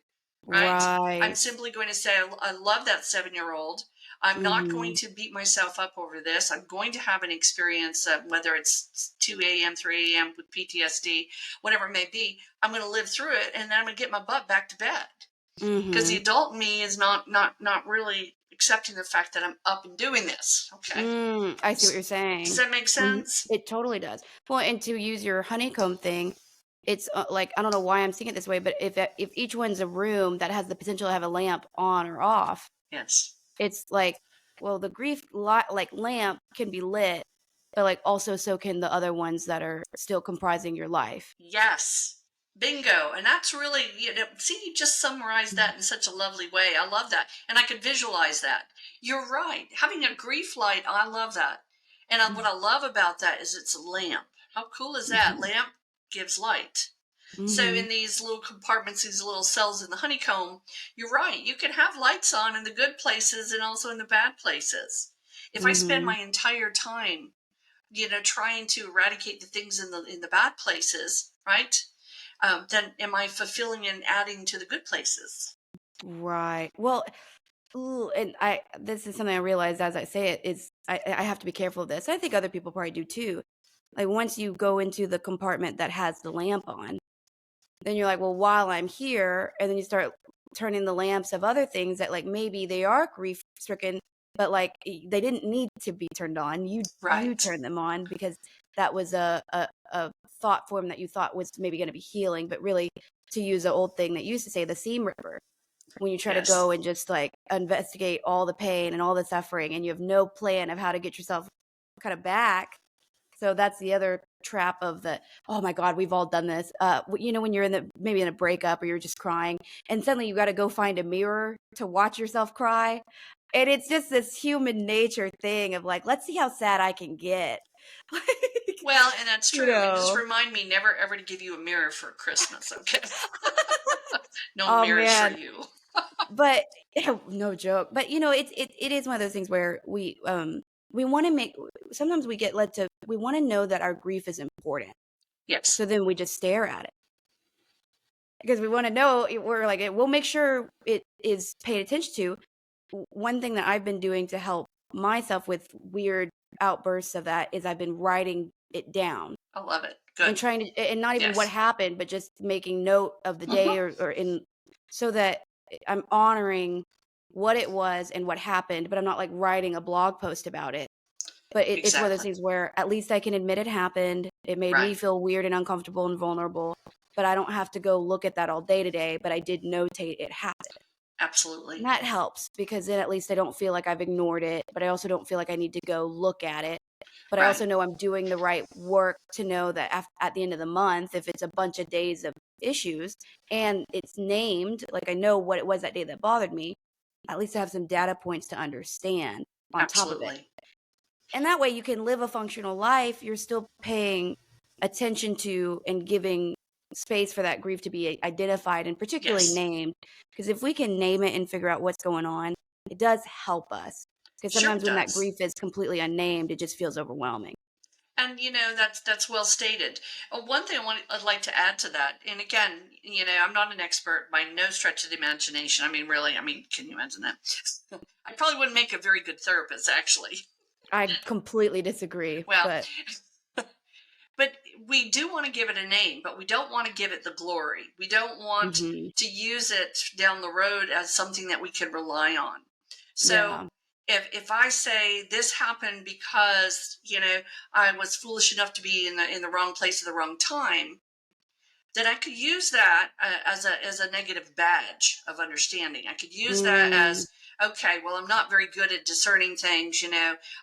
Right? I'm Right. simply going to say, I love that 7-year-old. I'm not going Hmm. to beat myself up over this. I'm going to have an experience, whether it's 2 a.m., 3 a.m. with PTSD, whatever it may be. I'm going to live through it, and then I'm going to get my butt back to bed. Because the Hmm. adult me is not really accepting the fact that I'm up and doing this. Okay. I see what you're Does saying. that make Mhm. sense? It totally does. Well, and to use your honeycomb thing, it's like I don't know why I'm seeing it this way, but if each one's a room that has the potential to have a lamp on or off, Yes. it's like, well, the like lamp can be lit, but like also so can the other ones that are still comprising your life. Yes. Bingo. And that's really, see, you just summarized that in such a lovely way. I love that. And I could visualize that. You're right. Having a grief light, I love that. And what I love about that is it's a lamp. How cool is that? Mm-hmm. Lamp gives light. So Mm-hmm. in these little compartments, these little cells in the honeycomb, you're right. You can have lights on in the good places and also in the bad places. If I spend Mm-hmm. my entire time trying to eradicate the things in the bad places, right? Then am I fulfilling and adding to the good places? Right. Well, ooh, and this is something I realized as I say it is I have to be careful of this. I think other people probably do too. Like once you go into the compartment that has the lamp on, then you're like, well, while I'm here, and then you start turning the lamps of other things that like maybe they are grief stricken, but like they didn't need to be turned on. You Right. turn them on because that was a thought form that you thought was maybe going to be healing, but really to use the old thing that used to say the seam ripper when you try to go Yes. and just like investigate all the pain and all the suffering and you have no plan of how to get yourself kind of back. So that's the other trap of the, oh my God, we've all done this. When you're maybe in a breakup or you're just crying and suddenly you got to go find a mirror to watch yourself cry. And it's just this human nature thing of like, let's see how sad I can get. Like, Well, and that's you true. And just know, remind me never ever to give you a mirror for Christmas, okay? No oh mirrors for man. you. But no joke. But it is one of those things where we we want to sometimes we get led to, we want to know that our grief is important. Yes. So then we just stare at it. Because we want to know, we're like, we'll make sure it is paid attention to. One thing that I've been doing to help myself with weird outbursts of that is I've been writing it down. I love it. And Good. trying to, and not even what Yes. happened, but just making note of the day so that I'm honoring what it was and what happened, but I'm not like writing a blog post about it. But it's one of those Exactly. things where at least I can admit it happened. It made me Right. feel weird and uncomfortable and vulnerable, but I don't have to go look at that all day today, but I did notate it happened. And Absolutely. that helps because then at least I don't feel like I've ignored it, but I also don't feel like I need to go look at it. But I Right. also know I'm doing the right work to know that at the end of the month, if it's a bunch of days of issues and it's named, like I know what it was that day that bothered me, at least I have some data points to understand on top of it. Absolutely. And that way you can live a functional life. You're still paying attention to and giving space for that grief to be identified and particularly Yes. named. Because if we can name it and figure out what's going on, it does help us. Because Sure sometimes it when that does. grief is completely unnamed, it just feels overwhelming. And that's well stated. One thing I'd like to add to that, and again, I'm not an expert by no stretch of the imagination. I mean, really, can you imagine that? I probably wouldn't make a very good therapist, actually. I completely disagree, Well, but but we do want to give it a name, but we don't want to give it the glory. We don't want to use it down the road as something that we can rely on. So yeah. if I say this happened because I was foolish enough to be in the wrong place at the wrong time, then I could use that as a negative badge of understanding. I could use that Mm, as, okay, well, I'm not very good at discerning things.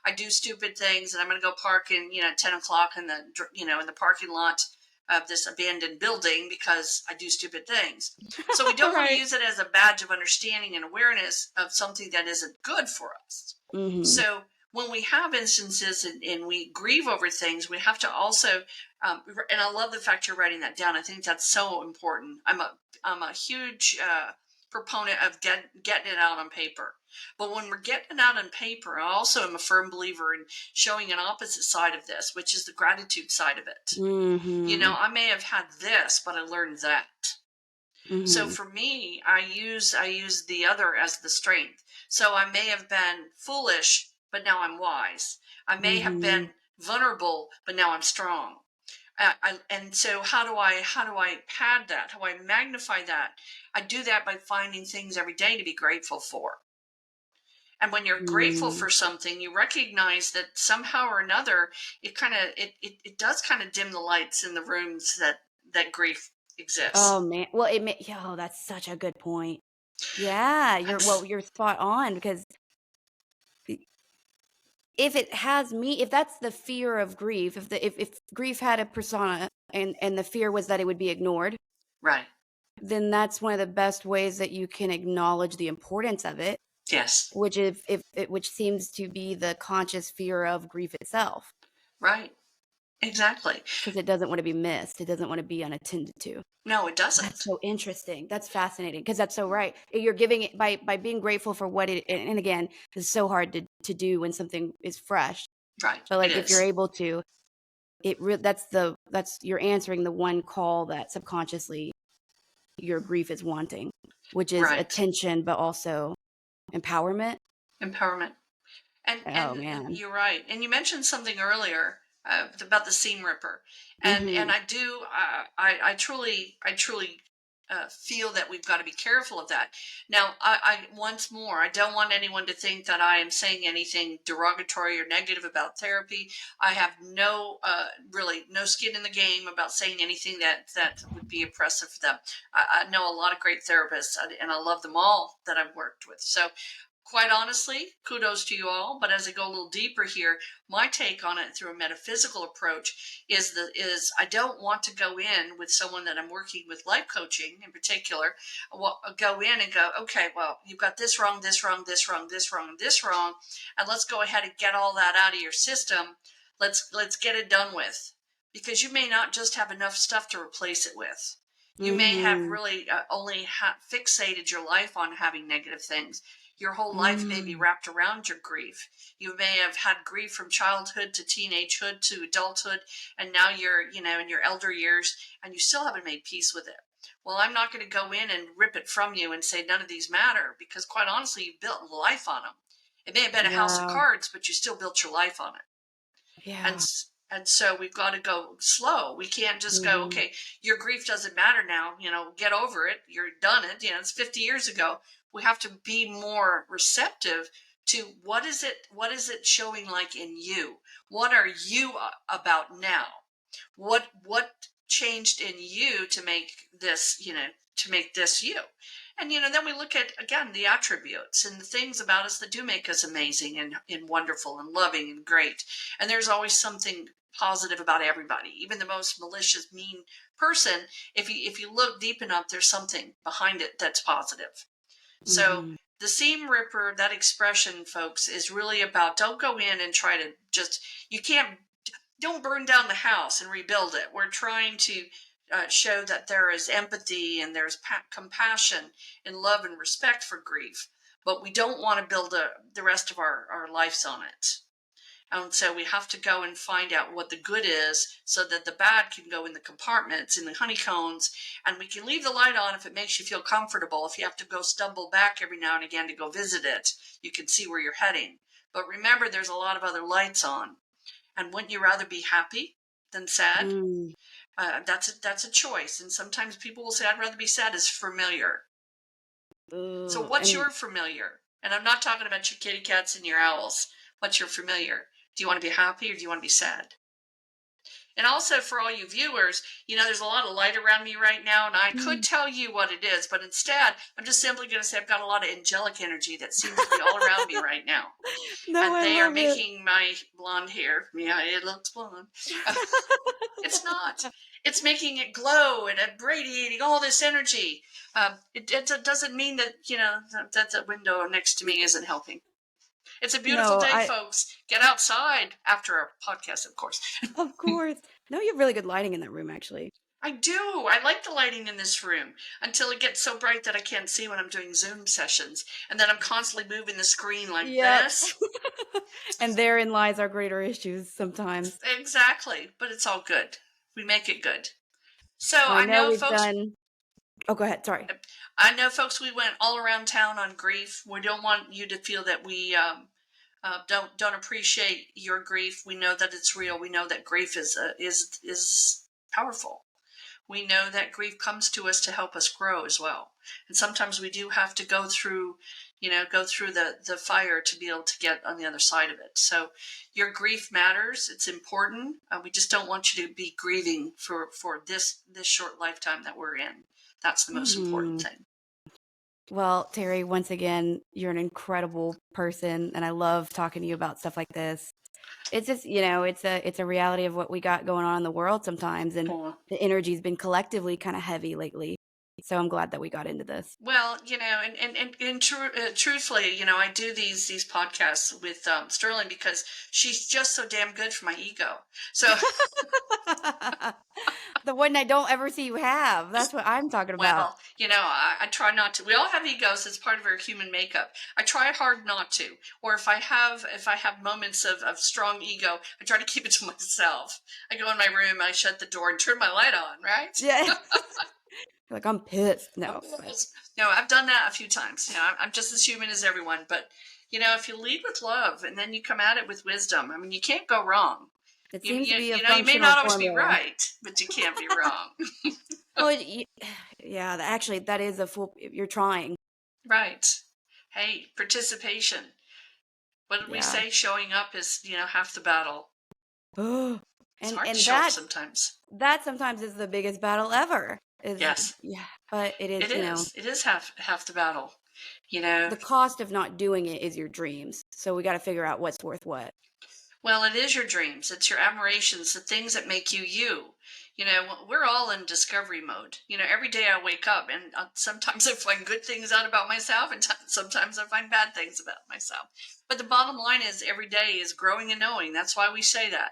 I do stupid things, and I'm going to go park in 10 o'clock in the parking lot of this abandoned building because I do stupid things. So we don't want to right. use it as a badge of understanding and awareness of something that isn't good for us. Mm-hmm. So when we have instances and we grieve over things, we have to also, and I love the fact you're writing that down. I think that's so important. I'm a huge proponent of getting it out on paper. But when we're getting it out on paper, I also am a firm believer in showing an opposite side of this, which is the gratitude side of it. Mm-hmm. I may have had this, but I learned that. So Mm-hmm. for me, I use the other as the strength. So I may have been foolish, but now I'm wise. I may have Mm-hmm. been vulnerable, but now I'm strong. And so how do I pad that? How do I magnify that? I do that by finding things every day to be grateful for. And when you're grateful Mm. for something, you recognize that somehow or another, it does kind of dim the lights in the rooms that grief Oh exists. man. Well, that's such a good point. Yeah, And you're spot on because if that's the fear of grief, if grief had a persona and the fear was that it would be ignored, right. then that's one of the best ways that you can acknowledge the importance of it, Yes. which seems to be the conscious fear of grief itself, Right. Exactly. because it doesn't want to be missed. It doesn't want to be unattended to. No, it That's doesn't. so interesting. That's fascinating because that's so right. You're giving it by being grateful for what it, and again, it's so hard to do when something is fresh. Right. But It like if you're is. able to, that's you're answering the one call that subconsciously your grief is wanting, which is Right. attention, but also empowerment. Empowerment. Oh And man. you're right. And you mentioned something earlier about the seam ripper, and Mhm. I do. I truly feel that we've got to be careful of that. Now, I once more, I don't want anyone to think that I am saying anything derogatory or negative about therapy. I have really no skin in the game about saying anything that would be oppressive for them. I know a lot of great therapists, and I love them all that I've worked with. So quite honestly, kudos to you all. But as I go a little deeper here, my take on it through a metaphysical approach is I don't want to go in with someone that I'm working with, life coaching in particular. Go in and go, okay, well, you've got this wrong, this wrong, this wrong, this wrong, this wrong, and let's go ahead and get all that out of your system. Let's get it done with, because you may not just have enough stuff to replace it with. You may have Mhm. really only fixated your life on having negative things. Your whole life may be wrapped around your grief. You may have had grief from childhood to teenagehood to adulthood, and now you're, in your elder years, and you still haven't made peace with it. Well, I'm not going to go in and rip it from you and say none of these matter, because quite honestly, you built life on them. It may have been a house of cards, but you still built your life on it. Yeah. And so we've got to go slow. We can't just go, okay, your grief doesn't matter now, get over it. You're done it. It's 50 years ago. We have to be more receptive to what is it showing like in you? What are you about now? What changed in you to make this, you? And, then we look at, again, the attributes and the things about us that do make us amazing and wonderful and loving and great. And there's always something positive about everybody, even the most malicious, mean person. If you look deep enough, there's something behind it that's positive. So the seam ripper, that expression, folks, is really about, don't go in and try to don't burn down the house and rebuild it. We're trying to show that there is empathy and there's compassion and love and respect for grief, but we don't want to build the rest of our lives on it. And so we have to go and find out what the good is so that the bad can go in the compartments, in the honeycombs, and we can leave the light on if it makes you feel comfortable. If you have to go stumble back every now and again to go visit it, you can see where you're heading. But remember, there's a lot of other lights on. And wouldn't you rather be happy than sad? That's a choice. And sometimes people will say, I'd rather be sad as familiar. So what's your familiar? And I'm not talking about your kitty cats and your owls. What's your familiar? Do you want to be happy or do you want to be sad? And also for all you viewers, there's a lot of light around me right now, and I could tell you what it is, but instead, I'm just simply going to say I've got a lot of angelic energy that seems to be all around me right now. No, and they are making my blonde hair. Yeah, it looks blonde. It's not. It's making it glow and radiating all this energy. It doesn't mean that, that the window next to me isn't helping. It's a beautiful day, folks. Get outside after our podcast, of course. Of course. No, you have really good lighting in that room, actually. I do. I like the lighting in this room until it gets so bright that I can't see when I'm doing Zoom sessions. And then I'm constantly moving the screen like this. And therein lies our greater issues sometimes. Exactly. But it's all good. We make it good. So I know folks... Oh, go ahead. Sorry. I know, folks, we went all around town on grief. We don't want you to feel that we don't appreciate your grief. We know that it's real. We know that grief is powerful. We know that grief comes to us to help us grow as well. And sometimes we do have to go through the fire to be able to get on the other side of it. So your grief matters. It's important. We just don't want you to be grieving for this short lifetime that we're in. That's the most important thing. Well, Terri, once again, you're an incredible person, and I love talking to you about stuff like this. It's just, it's a reality of what we got going on in the world sometimes, and the energy's been collectively kind of heavy lately. So I'm glad that we got into this. Well, truthfully, I do these podcasts with Sterling because she's just so damn good for my ego. So the one I don't ever see you have. That's what I'm talking about. Well, I try not to. We all have egos. It's part of our human makeup. I try hard not to. Or if I have moments of strong ego, I try to keep it to myself. I go in my room, I shut the door and turn my light on, right? Yeah. Like, I'm pissed. No. No, I've done that a few times. I'm just as human as everyone. But, if you lead with love and then you come at it with wisdom, you can't go wrong. It seems to be you may not always be right, but you can't be wrong. Well, yeah, actually, that is you're trying. Right. Hey, participation. What did we say? Showing up is, half the battle. It's hard to show up sometimes. That sometimes is the biggest battle ever. Yes. Yeah, but it is, It is half the battle. The cost of not doing it is your dreams. So we got to figure out what's worth what. Well, it is your dreams. It's your admirations, the things that make you you. We're all in discovery mode. Every day I wake up and sometimes I find good things out about myself and sometimes I find bad things about myself. But the bottom line is every day is growing and knowing. That's why we say that.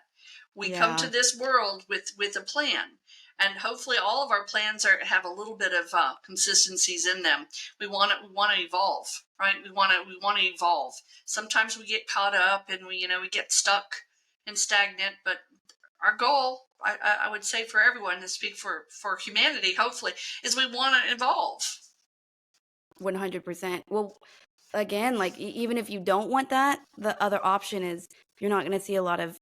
We come to this world with a plan. And hopefully all of our plans have a little bit of consistencies in them. We want to evolve, right? We want to evolve. Sometimes we get caught up and we get stuck and stagnant, but our goal, I would say for everyone, to speak for humanity, hopefully, is we want to evolve. 100%. Well, again, like even if you don't want that, the other option is you're not going to see a lot of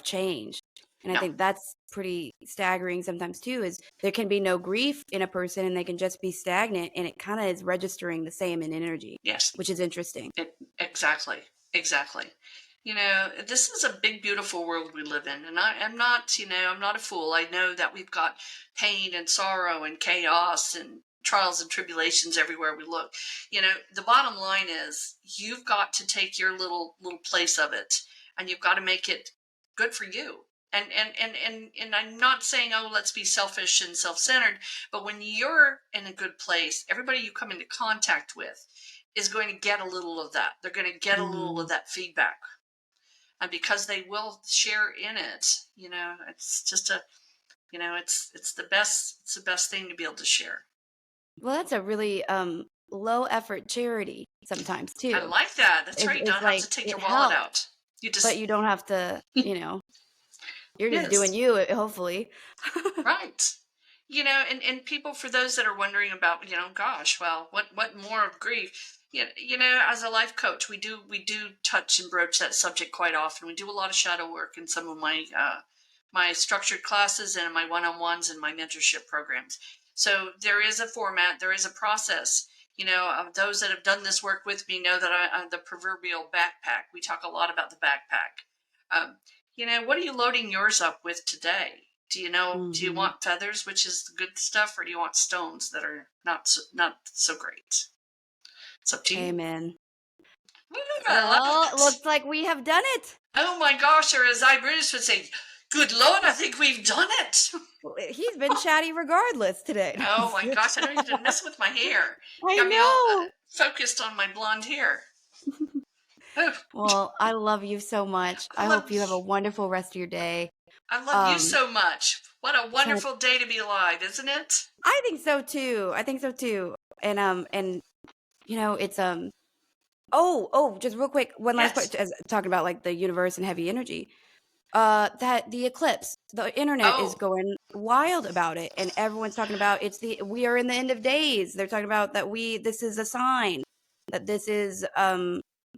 change. And I No. think that's pretty staggering sometimes too, is there can be no grief in a person and they can just be stagnant, and it kind of is registering the same in energy. Yes. Which is interesting. Exactly. This is a big, beautiful world we live in. And I'm not, I'm not a fool. I know that we've got pain and sorrow and chaos and trials and tribulations everywhere we look. The bottom line is you've got to take your little place of it, and you've got to make it good for you. And I'm not saying, oh, let's be selfish and self-centered, but when you're in a good place, everybody you come into contact with is going to get a little of that. They're going to get a little of that feedback. And because they will share in it, it's just it's the best thing to be able to share. Well, that's a really low effort charity sometimes too. I like that. That's right. You don't have to take your wallet out. But you don't have to, you're just doing you, hopefully. Right. And people, for those that are wondering about, gosh, well, what more of grief? As a life coach, we do touch and broach that subject quite often. We do a lot of shadow work in some of my my structured classes and my one-on-ones and my mentorship programs. So there is a format, there is a process. Those that have done this work with me know that I'm the proverbial backpack. We talk a lot about the backpack. What are you loading yours up with today? Do you want feathers, which is the good stuff, or do you want stones that are not so great? It's up to you. Amen. Well, it looks like we have done it. Oh my gosh, or as Bruce would say, good Lord, I think we've done it. He's been chatty regardless today. Oh my gosh, I don't need to mess with my hair. I Got know. me all focused on my blonde hair. Well, I love you so much. I hope you have a wonderful rest of your day. I love you so much. What a wonderful day to be alive, isn't it? I think so too. And it's just real quick, one last question, as talking about like the universe and heavy energy. That the eclipse, the internet is going wild about it, and everyone's talking about we are in the end of days. They're talking about that this is a sign that this is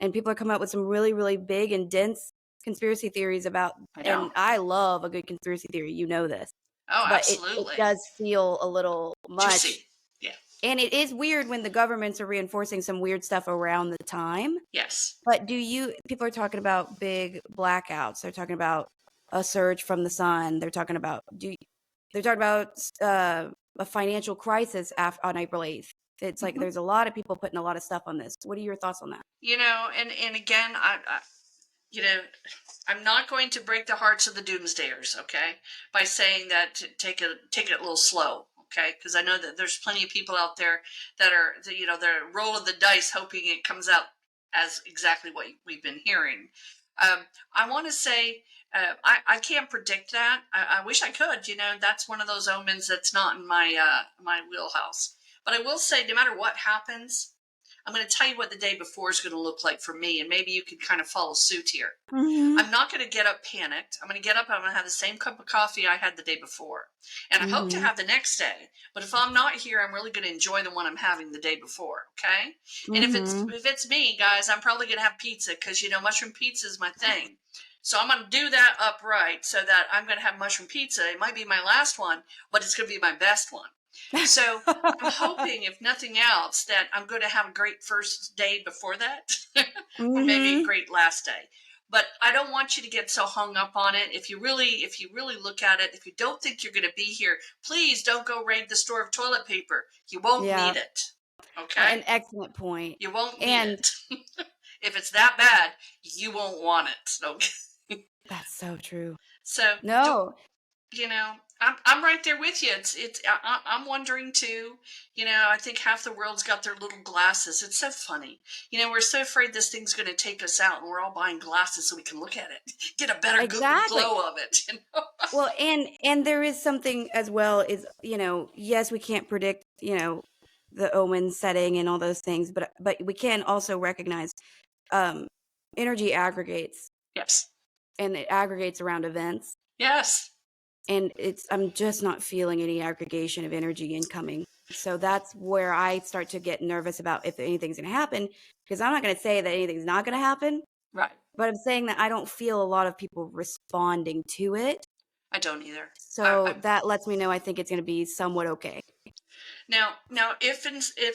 and people are coming up with some really, really big and dense conspiracy theories about, and I love a good conspiracy theory, this. Oh, but absolutely. It does feel a little much. Juicy. Yeah. And it is weird when the governments are reinforcing some weird stuff around the time. Yes. But people are talking about big blackouts. They're talking about a surge from the sun. They're talking about a financial crisis on April 8th. It's like there's a lot of people putting a lot of stuff on this. What are your thoughts on that? And again, I'm not going to break the hearts of the doomsdayers, okay, by saying that take it a little slow, okay, because I know that there's plenty of people out there that are, they're rolling the dice hoping it comes out as exactly what we've been hearing. I want to say I can't predict that. I wish I could. That's one of those omens that's not in my my wheelhouse. But I will say, no matter what happens, I'm going to tell you what the day before is going to look like for me, and maybe you could kind of follow suit here. Mm-hmm. I'm not going to get up panicked. I'm going to get up and I'm going to have the same cup of coffee I had the day before. And I hope to have the next day. But if I'm not here, I'm really going to enjoy the one I'm having the day before, okay? And if it's me, guys, I'm probably going to have pizza because, mushroom pizza is my thing. So I'm going to do that upright so that I'm going to have mushroom pizza. It might be my last one, but it's going to be my best one. So I'm hoping, if nothing else, that I'm going to have a great first day before that, or maybe a great last day. But I don't want you to get so hung up on it. If you really look at it, if you don't think you're going to be here, please don't go raid the store of toilet paper. You won't need it. Okay? An excellent point. You won't need it. If it's that bad, you won't want it. Okay? That's so true. So no. I'm right there with you. I'm wondering too. I think half the world's got their little glasses. It's so funny. We're so afraid this thing's going to take us out, and we're all buying glasses so we can look at it, get a better Exactly. glow of it. Well, and there is something as well is, yes, we can't predict, the omen setting and all those things, but we can also recognize um energy aggregates, Yes. and it aggregates around events. Yes. And I'm just not feeling any aggregation of energy incoming. So that's where I start to get nervous about if anything's going to happen, because I'm not going to say that anything's not going to happen, Right. but I'm saying that I don't feel a lot of people responding to it. I don't either. So that lets me know I think it's going to be somewhat okay. Now, if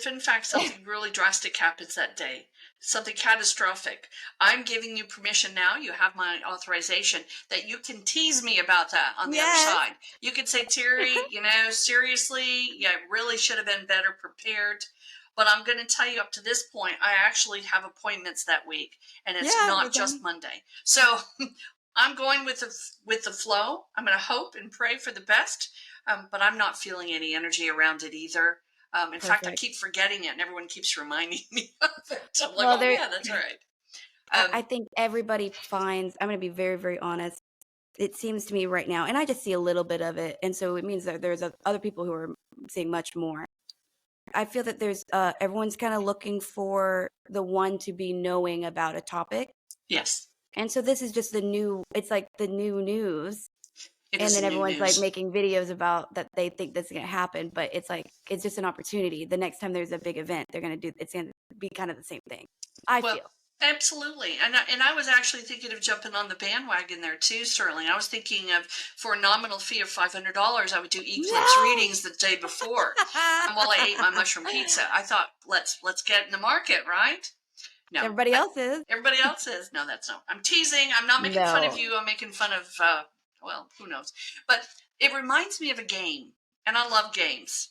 in fact something really drastic happens that day, something catastrophic, I'm giving you permission now. You have my authorization that you can tease me about that on the other side. You can say, Terri, seriously, yeah, I really should have been better prepared. But I'm going to tell you, up to this point, I actually have appointments that week, and it's not just Monday. So I'm going with the flow. I'm going to hope and pray for the best. But I'm not feeling any energy around it either. In fact, I keep forgetting it, and everyone keeps reminding me of it. I'm like, oh, yeah, that's right. I think everybody finds, I'm going to be very, very honest, it seems to me right now, and I just see a little bit of it, and so it means that there's other people who are seeing much more. I feel that there's everyone's kind of looking for the one to be knowing about a topic. Yes. And so this is just it's like the new news. And then everyone's like making videos about that they think this is going to happen, but it's like, it's just an opportunity. The next time there's a big event, it's going to be kind of the same thing. I feel. Absolutely. And I was actually thinking of jumping on the bandwagon there too, Sterling. I was thinking of, for a nominal fee of $500, I would do eclipse readings the day before. And while I ate my mushroom pizza, I thought, let's get in the market, right? No. Everybody else is. Everybody else is. No, that's not. I'm teasing. I'm not making fun of you. I'm making fun of, well, who knows. But it reminds me of a game, and I love games.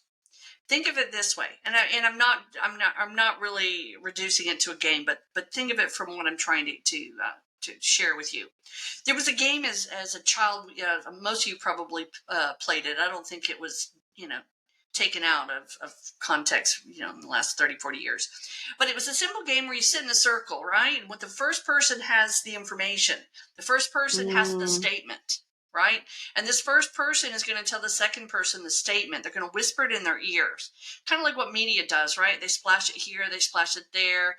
Think of it this way, and I'm not really reducing it to a game, but think of it from what I'm trying to share with you. There was a game as a child. Most of you probably played it. I don't think it was taken out of context, in the last 30, 40 years. But it was a simple game where you sit in a circle, right? And what the first person has the information. The first person has the statement, right? And this first person is going to tell the second person the statement. They're going to whisper it in their ears. Kind of like what media does, right? They splash it here, they splash it there.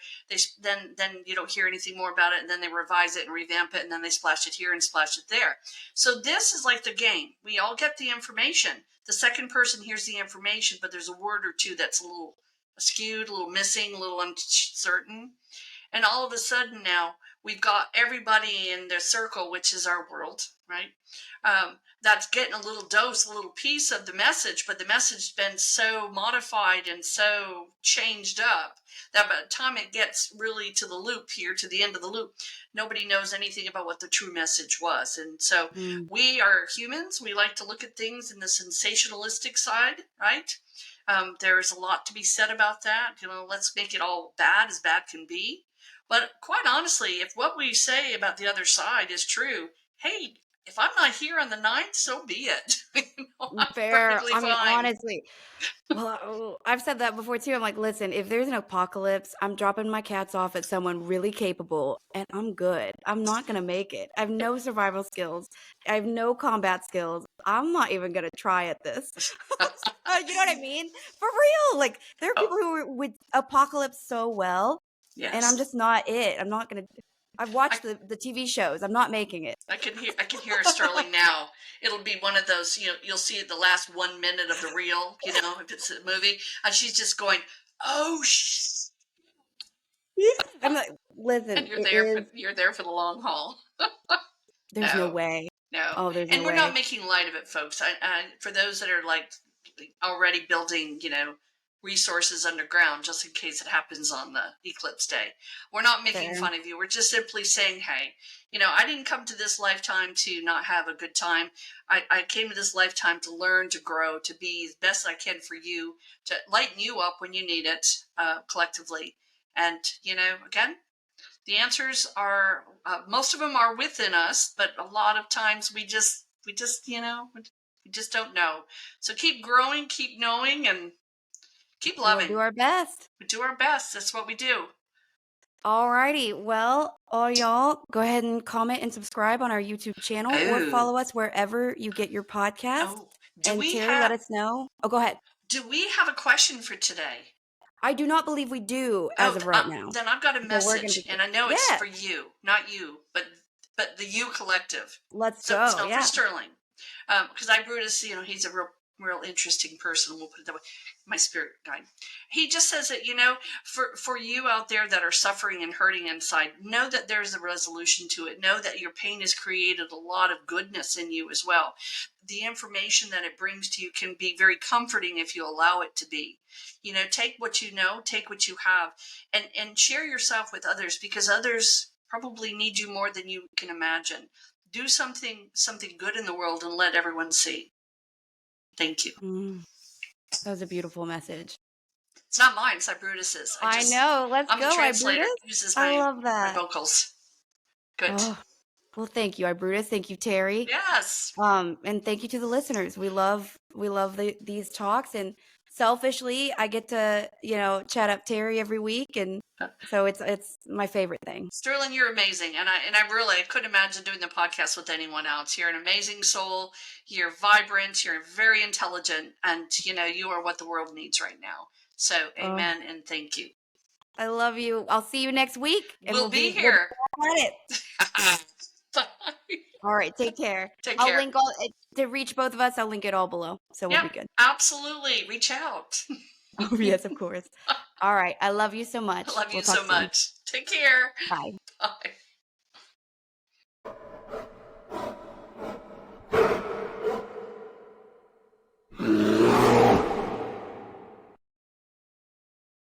Then you don't hear anything more about it, and then they revise it and revamp it, and then they splash it here and splash it there. So this is like the game. We all get the information. The second person hears the information, but there's a word or two that's a little skewed, a little missing, a little uncertain. And all of a sudden now, we've got everybody in the circle, which is our world, right? That's getting a little dose, a little piece of the message, but the message has been so modified and so changed up that by the time it gets really to the loop here, to the end of the loop, nobody knows anything about what the true message was. And so we are humans. We like to look at things in the sensationalistic side, right? There's a lot to be said about that. Let's make it all bad as bad can be. But quite honestly, if what we say about the other side is true, hey, if I'm not here on the 9th, so be it. I'm perfectly fine. Honestly, well, I've said that before too. I'm like, listen, if there's an apocalypse, I'm dropping my cats off at someone really capable, and I'm good. I'm not going to make it. I have no survival skills. I have no combat skills. I'm not even going to try at this. You know what I mean? For real. Like, there are people who would apocalypse so well, and I'm just not it. I'm not going to. I've watched the TV shows. I'm not making it. I can hear Sterling now. It'll be one of those, you'll see the last 1 minute of the reel, if it's a movie, and she's just going, oh, I'm like, listen, and you're there for the long haul. There's no way. No. Oh, there's and no we're way. not making light of it, folks. For those that are like already building, resources underground just in case it happens on the eclipse day. We're not making fun of you. We're just simply saying, hey, I didn't come to this lifetime to not have a good time. I came to this lifetime to learn, to grow, to be as best I can for you, to lighten you up when you need it, collectively. And, again, the answers are, most of them are within us, but a lot of times we just, we We just don't know. So keep growing, keep knowing, and keep We'll do loving. our best. We do our best. That's what we do. All righty. Well, all y'all, go ahead and comment and subscribe on our YouTube channel or Oh, follow us wherever you get your podcast. oh. And Terri, let us know. Oh, go ahead. Do we have a question for today? I do not believe we do as of right now. Then I've got a So we're gonna message, be and I know it's yeah. for you, not you, but the you collective. Let's So go. Sophia Yeah. Sterling, because Brutus, he's a real interesting person. We'll put it that way. My spirit guide. He just says that for you out there that are suffering and hurting inside, know that there's a resolution to it. Know that your pain has created a lot of goodness in you as well. The information that it brings to you can be very comforting if you allow it to be. Take what you know, take what you have, and share yourself with others, because others probably need you more than you can imagine. Do something good in the world and let everyone see. Thank you. That was a beautiful message. It's not mine, it's Brutus's. I know. Let's I'm go, the translator. Brutus. Uses I my love that. vocals. Good. Oh, well, thank you, Brutus. Thank you, Terri. Yes. And thank you to the listeners. We love these talks, and selfishly, I get to chat up Terri every week, and so it's my favorite thing. Sterling, you're amazing, and I really couldn't imagine doing the podcast with anyone else. You're an amazing soul. You're vibrant. You're very intelligent, and you are what the world needs right now. So, amen and thank you. I love you. I'll see you next week. And we'll be here. Bye. All right. Take care. Take care. I'll link all to reach both of us. I'll link it all below. So we'll be good. Absolutely. Reach out. Oh, yes, of course. All right. I love you so much. I love you so much. Take care. Bye. Bye.